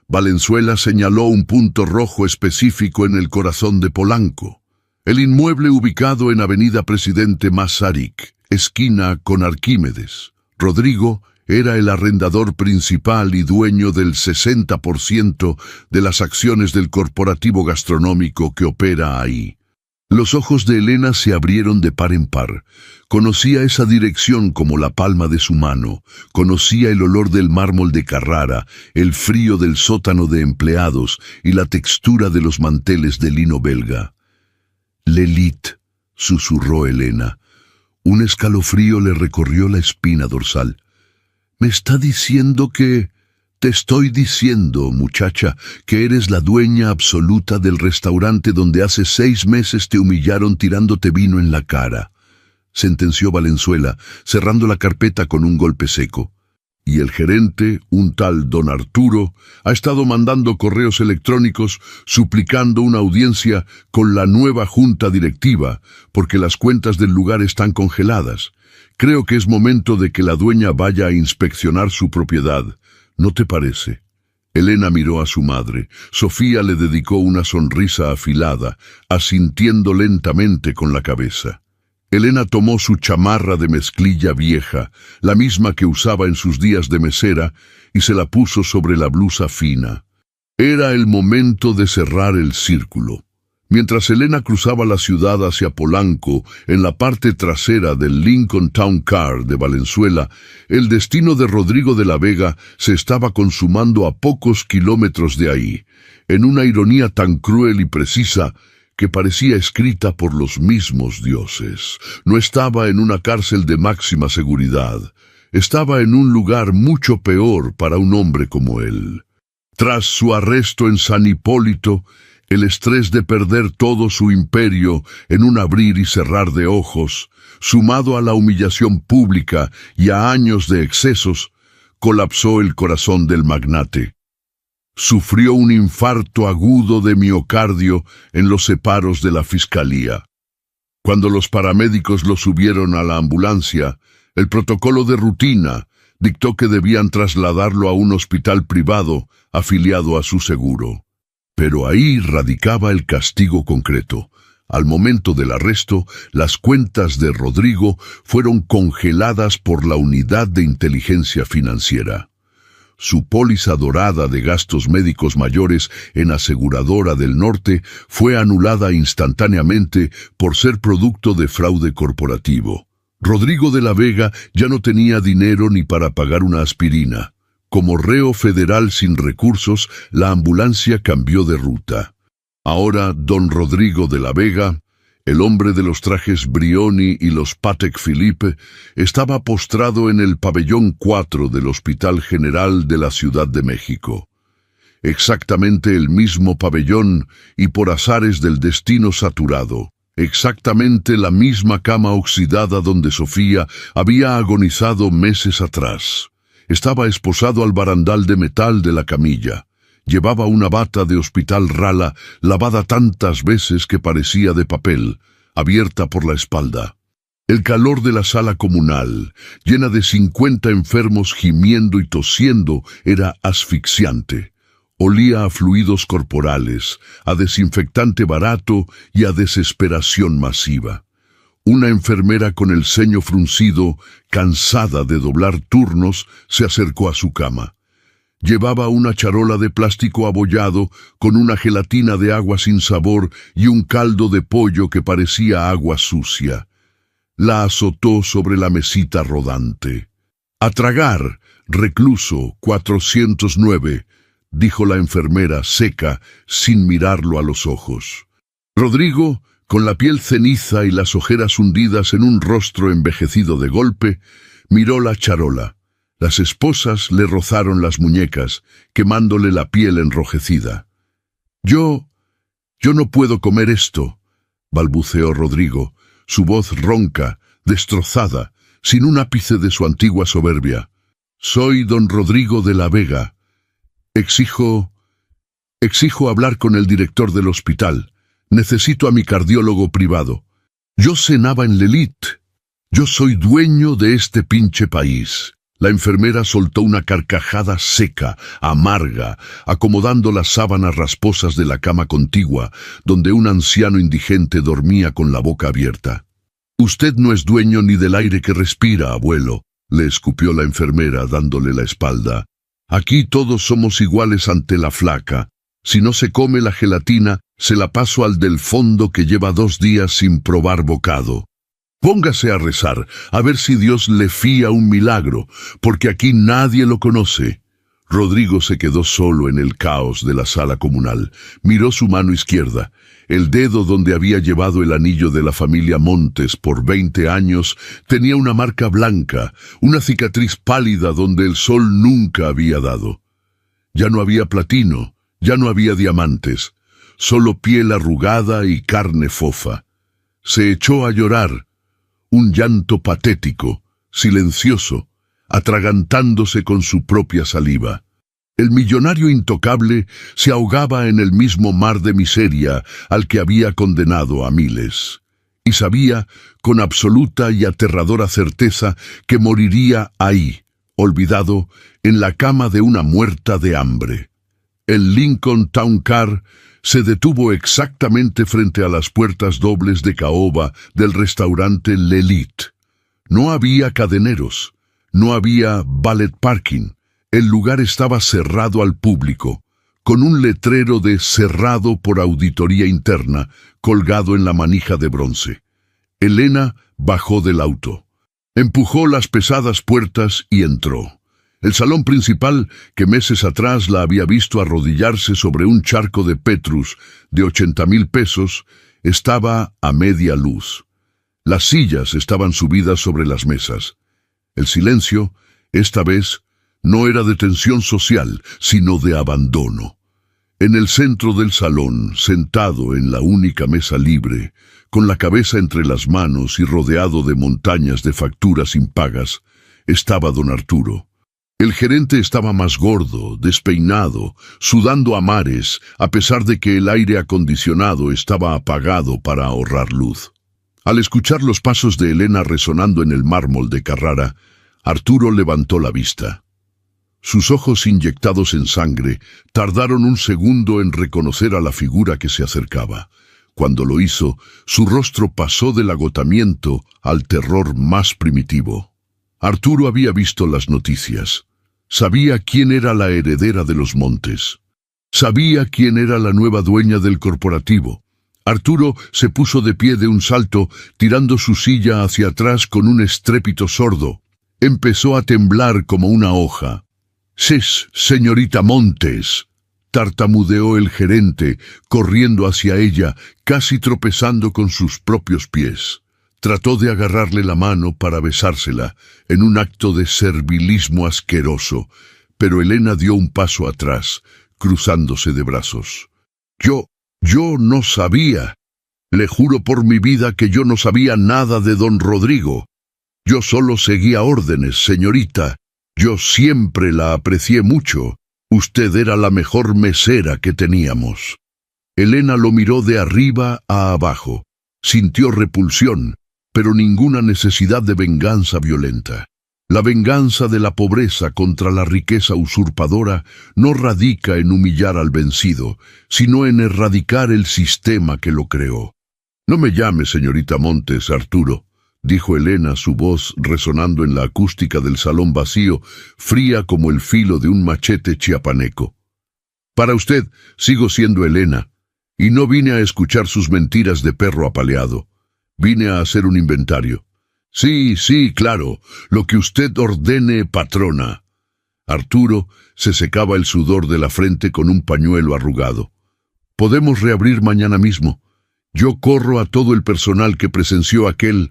Valenzuela señaló un punto rojo específico en el corazón de Polanco. El inmueble ubicado en Avenida Presidente Masaryk, esquina con Arquímedes. Rodrigo era el arrendador principal y dueño del 60% de las acciones del corporativo gastronómico que opera ahí. Los ojos de Elena se abrieron de par en par. Conocía esa dirección como la palma de su mano. Conocía el olor del mármol de Carrara, el frío del sótano de empleados y la textura de los manteles de lino belga. «L'élite», susurró Elena. Un escalofrío le recorrió la espina dorsal. «¿Me está diciendo que...?» «Te estoy diciendo, muchacha, que eres la dueña absoluta del restaurante donde hace 6 meses te humillaron tirándote vino en la cara», sentenció Valenzuela, cerrando la carpeta con un golpe seco. Y el gerente, un tal don Arturo, ha estado mandando correos electrónicos suplicando una audiencia con la nueva junta directiva, porque las cuentas del lugar están congeladas. Creo que es momento de que la dueña vaya a inspeccionar su propiedad. ¿No te parece? Elena miró a su madre. Sofía le dedicó una sonrisa afilada, asintiendo lentamente con la cabeza. Elena tomó su chamarra de mezclilla vieja, la misma que usaba en sus días de mesera, y se la puso sobre la blusa fina. Era el momento de cerrar el círculo. Mientras Elena cruzaba la ciudad hacia Polanco, en la parte trasera del Lincoln Town Car de Valenzuela, el destino de Rodrigo de la Vega se estaba consumando a pocos kilómetros de ahí, en una ironía tan cruel y precisa que parecía escrita por los mismos dioses. No estaba en una cárcel de máxima seguridad, estaba en un lugar mucho peor para un hombre como él. Tras su arresto en San Hipólito, el estrés de perder todo su imperio en un abrir y cerrar de ojos, sumado a la humillación pública y a años de excesos, colapsó el corazón del magnate. Sufrió un infarto agudo de miocardio en los separos de la fiscalía. Cuando los paramédicos lo subieron a la ambulancia, el protocolo de rutina dictó que debían trasladarlo a un hospital privado afiliado a su seguro. Pero ahí radicaba el castigo concreto. Al momento del arresto, las cuentas de Rodrigo fueron congeladas por la Unidad de Inteligencia Financiera. Su póliza dorada de gastos médicos mayores en Aseguradora del Norte fue anulada instantáneamente por ser producto de fraude corporativo. Rodrigo de la Vega ya no tenía dinero ni para pagar una aspirina. Como reo federal sin recursos, la ambulancia cambió de ruta. Ahora, don Rodrigo de la Vega, el hombre de los trajes Brioni y los Patek Philippe, estaba postrado en el pabellón 4 del Hospital General de la Ciudad de México. Exactamente el mismo pabellón y por azares del destino saturado. Exactamente la misma cama oxidada donde Sofía había agonizado meses atrás. Estaba esposado al barandal de metal de la camilla. Llevaba una bata de hospital rala, lavada tantas veces que parecía de papel, abierta por la espalda. El calor de la sala comunal, llena de 50 enfermos gimiendo y tosiendo, era asfixiante. Olía a fluidos corporales, a desinfectante barato y a desesperación masiva. Una enfermera con el ceño fruncido, cansada de doblar turnos, se acercó a su cama. Llevaba una charola de plástico abollado con una gelatina de agua sin sabor y un caldo de pollo que parecía agua sucia. La azotó sobre la mesita rodante. «A tragar», Recluso 409, dijo la enfermera seca, sin mirarlo a los ojos. Rodrigo, con la piel ceniza y las ojeras hundidas en un rostro envejecido de golpe, miró la charola. Las esposas le rozaron las muñecas, quemándole la piel enrojecida. Yo no puedo comer esto, balbuceó Rodrigo, su voz ronca, destrozada, sin un ápice de su antigua soberbia. Soy don Rodrigo de la Vega. Exijo hablar con el director del hospital. Necesito a mi cardiólogo privado. Yo cenaba en L'Élite. Yo soy dueño de este pinche país. La enfermera soltó una carcajada seca, amarga, acomodando las sábanas rasposas de la cama contigua, donde un anciano indigente dormía con la boca abierta. Usted no es dueño ni del aire que respira, abuelo, le escupió la enfermera dándole la espalda. Aquí todos somos iguales ante la flaca. Si no se come la gelatina, se la paso al del fondo que lleva 2 días sin probar bocado. Póngase a rezar, a ver si Dios le fía un milagro, porque aquí nadie lo conoce. Rodrigo se quedó solo en el caos de la sala comunal. Miró su mano izquierda. El dedo donde había llevado el anillo de la familia Montes por 20 años tenía una marca blanca, una cicatriz pálida donde el sol nunca había dado. Ya no había platino, ya no había diamantes, solo piel arrugada y carne fofa. Se echó a llorar, un llanto patético, silencioso, atragantándose con su propia saliva. El millonario intocable se ahogaba en el mismo mar de miseria al que había condenado a miles, y sabía, con absoluta y aterradora certeza, que moriría ahí, olvidado, en la cama de una muerta de hambre. El Lincoln Town Car se detuvo exactamente frente a las puertas dobles de caoba del restaurante L'Élite. No había cadeneros, no había valet parking. El lugar estaba cerrado al público, con un letrero de cerrado por auditoría interna colgado en la manija de bronce. Elena bajó del auto, empujó las pesadas puertas y entró. El salón principal, que meses atrás la había visto arrodillarse sobre un charco de Petrus de 80,000 pesos, estaba a media luz. Las sillas estaban subidas sobre las mesas. El silencio, esta vez, no era de tensión social, sino de abandono. En el centro del salón, sentado en la única mesa libre, con la cabeza entre las manos y rodeado de montañas de facturas impagas, estaba don Arturo. El gerente estaba más gordo, despeinado, sudando a mares, a pesar de que el aire acondicionado estaba apagado para ahorrar luz. Al escuchar los pasos de Elena resonando en el mármol de Carrara, Arturo levantó la vista. Sus ojos inyectados en sangre tardaron un segundo en reconocer a la figura que se acercaba. Cuando lo hizo, su rostro pasó del agotamiento al terror más primitivo. Arturo había visto las noticias. Sabía quién era la heredera de los Montes. Sabía quién era la nueva dueña del corporativo. Arturo se puso de pie de un salto, tirando su silla hacia atrás con un estrépito sordo. Empezó a temblar como una hoja. Señorita Montes, tartamudeó el gerente, corriendo hacia ella, casi tropezando con sus propios pies. Trató de agarrarle la mano para besársela, en un acto de servilismo asqueroso, pero Elena dio un paso atrás, cruzándose de brazos. Yo no sabía. Le juro por mi vida que yo no sabía nada de don Rodrigo. Yo solo seguía órdenes, señorita. Yo siempre la aprecié mucho. Usted era la mejor mesera que teníamos. Elena lo miró de arriba a abajo. Sintió repulsión, pero ninguna necesidad de venganza violenta. La venganza de la pobreza contra la riqueza usurpadora no radica en humillar al vencido, sino en erradicar el sistema que lo creó. No me llame señorita Montes, Arturo, dijo Elena, su voz resonando en la acústica del salón vacío, fría como el filo de un machete chiapaneco. Para usted, sigo siendo Elena, y no vine a escuchar sus mentiras de perro apaleado. Vine a hacer un inventario. Sí, claro, lo que usted ordene, patrona. Arturo se secaba el sudor de la frente con un pañuelo arrugado. «Podemos reabrir mañana mismo. Yo corro a todo el personal que presenció aquel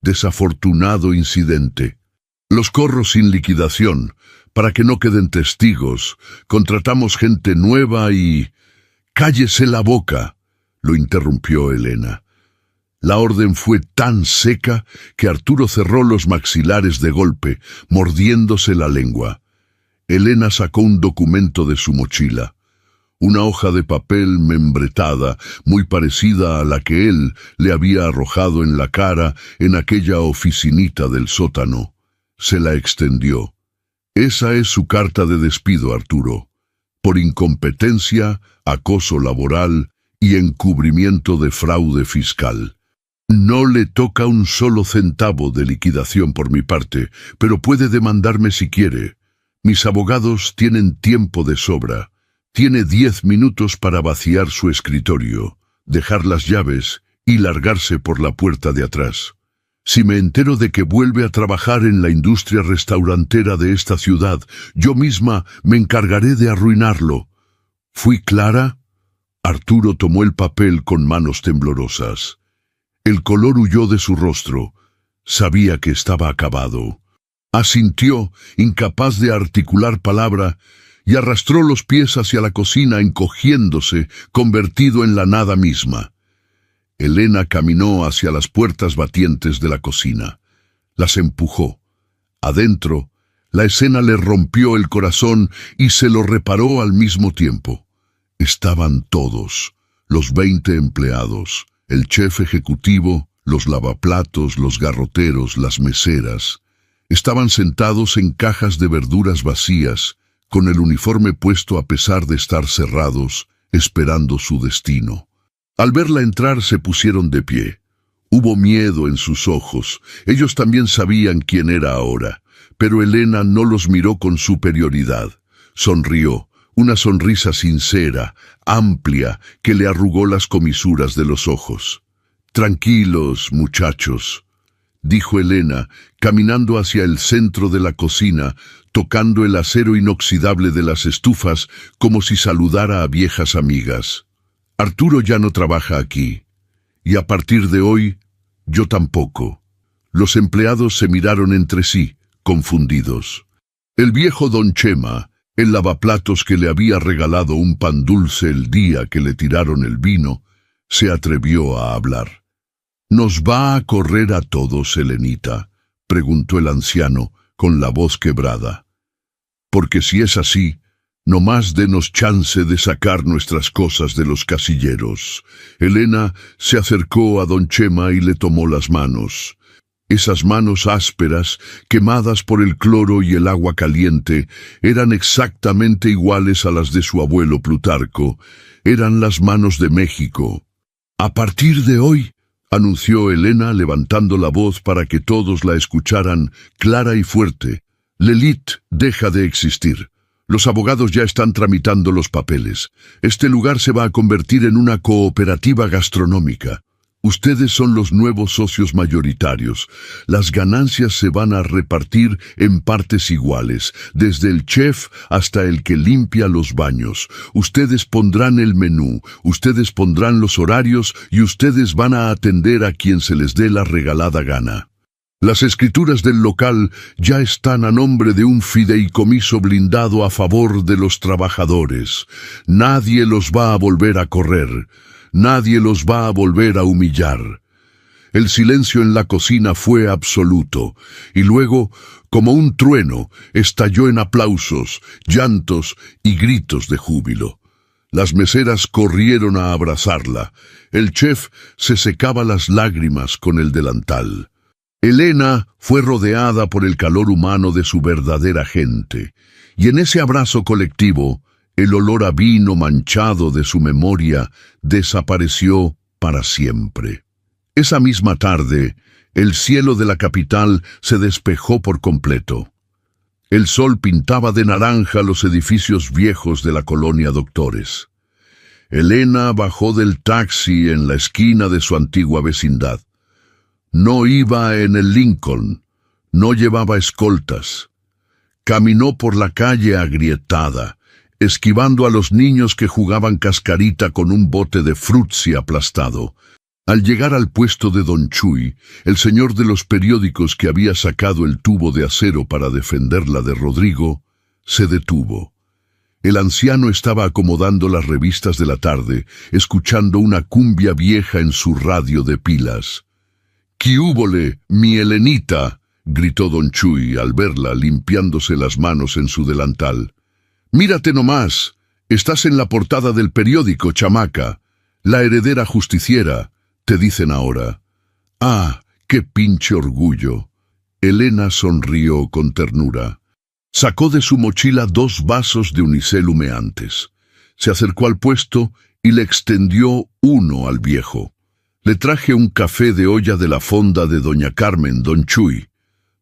desafortunado incidente. Los corro sin liquidación, para que no queden testigos. Contratamos gente nueva y...» «¡Cállese la boca!», lo interrumpió Elena. La orden fue tan seca que Arturo cerró los maxilares de golpe, mordiéndose la lengua. Elena sacó un documento de su mochila. Una hoja de papel membretada, muy parecida a la que él le había arrojado en la cara en aquella oficinita del sótano. Se la extendió. «Esa es su carta de despido, Arturo. Por incompetencia, acoso laboral y encubrimiento de fraude fiscal. No le toca un solo centavo de liquidación por mi parte, pero puede demandarme si quiere. Mis abogados tienen tiempo de sobra. Tiene 10 minutos para vaciar su escritorio, dejar las llaves y largarse por la puerta de atrás. Si me entero de que vuelve a trabajar en la industria restaurantera de esta ciudad, yo misma me encargaré de arruinarlo». ¿Fui clara? Arturo tomó el papel con manos temblorosas. El color huyó de su rostro. Sabía que estaba acabado. Asintió, incapaz de articular palabra, y arrastró los pies hacia la cocina, encogiéndose, convertido en la nada misma. Elena caminó hacia las puertas batientes de la cocina. Las empujó. Adentro, la escena le rompió el corazón y se lo reparó al mismo tiempo. Estaban todos, los 20 empleados, el chef ejecutivo, los lavaplatos, los garroteros, las meseras. Estaban sentados en cajas de verduras vacías, con el uniforme puesto a pesar de estar cerrados, esperando su destino. Al verla entrar se pusieron de pie. Hubo miedo en sus ojos. Ellos también sabían quién era ahora, pero Elena no los miró con superioridad. Sonrió, una sonrisa sincera, amplia, que le arrugó las comisuras de los ojos. «Tranquilos, muchachos», dijo Elena, caminando hacia el centro de la cocina, tocando el acero inoxidable de las estufas como si saludara a viejas amigas. «Arturo ya no trabaja aquí, y a partir de hoy, yo tampoco». Los empleados se miraron entre sí, confundidos. El viejo don Chema, el lavaplatos que le había regalado un pan dulce el día que le tiraron el vino, se atrevió a hablar. «¿Nos va a correr a todos, Elenita?», preguntó el anciano, con la voz quebrada. «Porque si es así, no más denos chance de sacar nuestras cosas de los casilleros». Elena se acercó a don Chema y le tomó las manos. Esas manos ásperas, quemadas por el cloro y el agua caliente, eran exactamente iguales a las de su abuelo Plutarco. Eran las manos de México. «A partir de hoy», anunció Elena levantando la voz para que todos la escucharan clara y fuerte, «Lelit deja de existir. Los abogados ya están tramitando los papeles. Este lugar se va a convertir en una cooperativa gastronómica. Ustedes son los nuevos socios mayoritarios. Las ganancias se van a repartir en partes iguales, desde el chef hasta el que limpia los baños. Ustedes pondrán el menú, ustedes pondrán los horarios y ustedes van a atender a quien se les dé la regalada gana. Las escrituras del local ya están a nombre de un fideicomiso blindado a favor de los trabajadores. Nadie los va a volver a correr. Nadie los va a volver a humillar». El silencio en la cocina fue absoluto, y luego, como un trueno, estalló en aplausos, llantos y gritos de júbilo. Las meseras corrieron a abrazarla. El chef se secaba las lágrimas con el delantal. Elena fue rodeada por el calor humano de su verdadera gente, y en ese abrazo colectivo, el olor a vino manchado de su memoria desapareció para siempre. Esa misma tarde, el cielo de la capital se despejó por completo. El sol pintaba de naranja los edificios viejos de la colonia Doctores. Elena bajó del taxi en la esquina de su antigua vecindad. No iba en el Lincoln, no llevaba escoltas. Caminó por la calle agrietada, esquivando a los niños que jugaban cascarita con un bote de frutzi aplastado. Al llegar al puesto de don Chuy, el señor de los periódicos que había sacado el tubo de acero para defenderla de Rodrigo, se detuvo. El anciano estaba acomodando las revistas de la tarde, escuchando una cumbia vieja en su radio de pilas. «¿Qué húbole, mi Helenita?», gritó don Chuy al verla limpiándose las manos en su delantal. «Mírate nomás, estás en la portada del periódico, chamaca. La heredera justiciera, te dicen ahora». «Ah, qué pinche orgullo». Elena sonrió con ternura. Sacó de su mochila 2 vasos de unicel humeantes. Se acercó al puesto y le extendió uno al viejo. «Le traje un café de olla de la fonda de doña Carmen, don Chuy,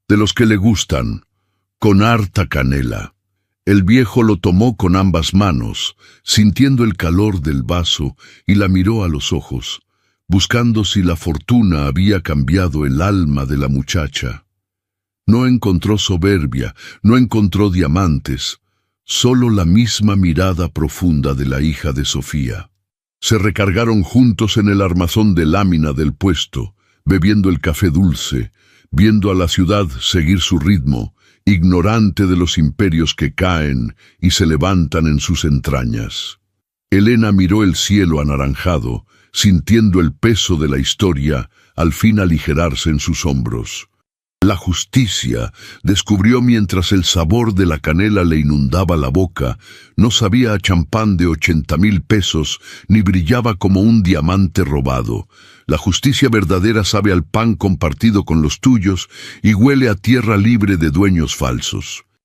de los que le gustan, con harta canela». El viejo lo tomó con ambas manos, sintiendo el calor del vaso, y la miró a los ojos, buscando si la fortuna había cambiado el alma de la muchacha. No encontró soberbia, no encontró diamantes, solo la misma mirada profunda de la hija de Sofía. Se recargaron juntos en el armazón de lámina del puesto, bebiendo el café dulce, viendo a la ciudad seguir su ritmo, ignorante de los imperios que caen y se levantan en sus entrañas. Elena miró el cielo anaranjado, sintiendo el peso de la historia al fin aligerarse en sus hombros. La justicia, descubrió mientras el sabor de la canela le inundaba la boca, no sabía a champán de 80,000 pesos, ni brillaba como un diamante robado. La justicia verdadera sabe al pan compartido con los tuyos y huele a tierra libre de dueños falsos.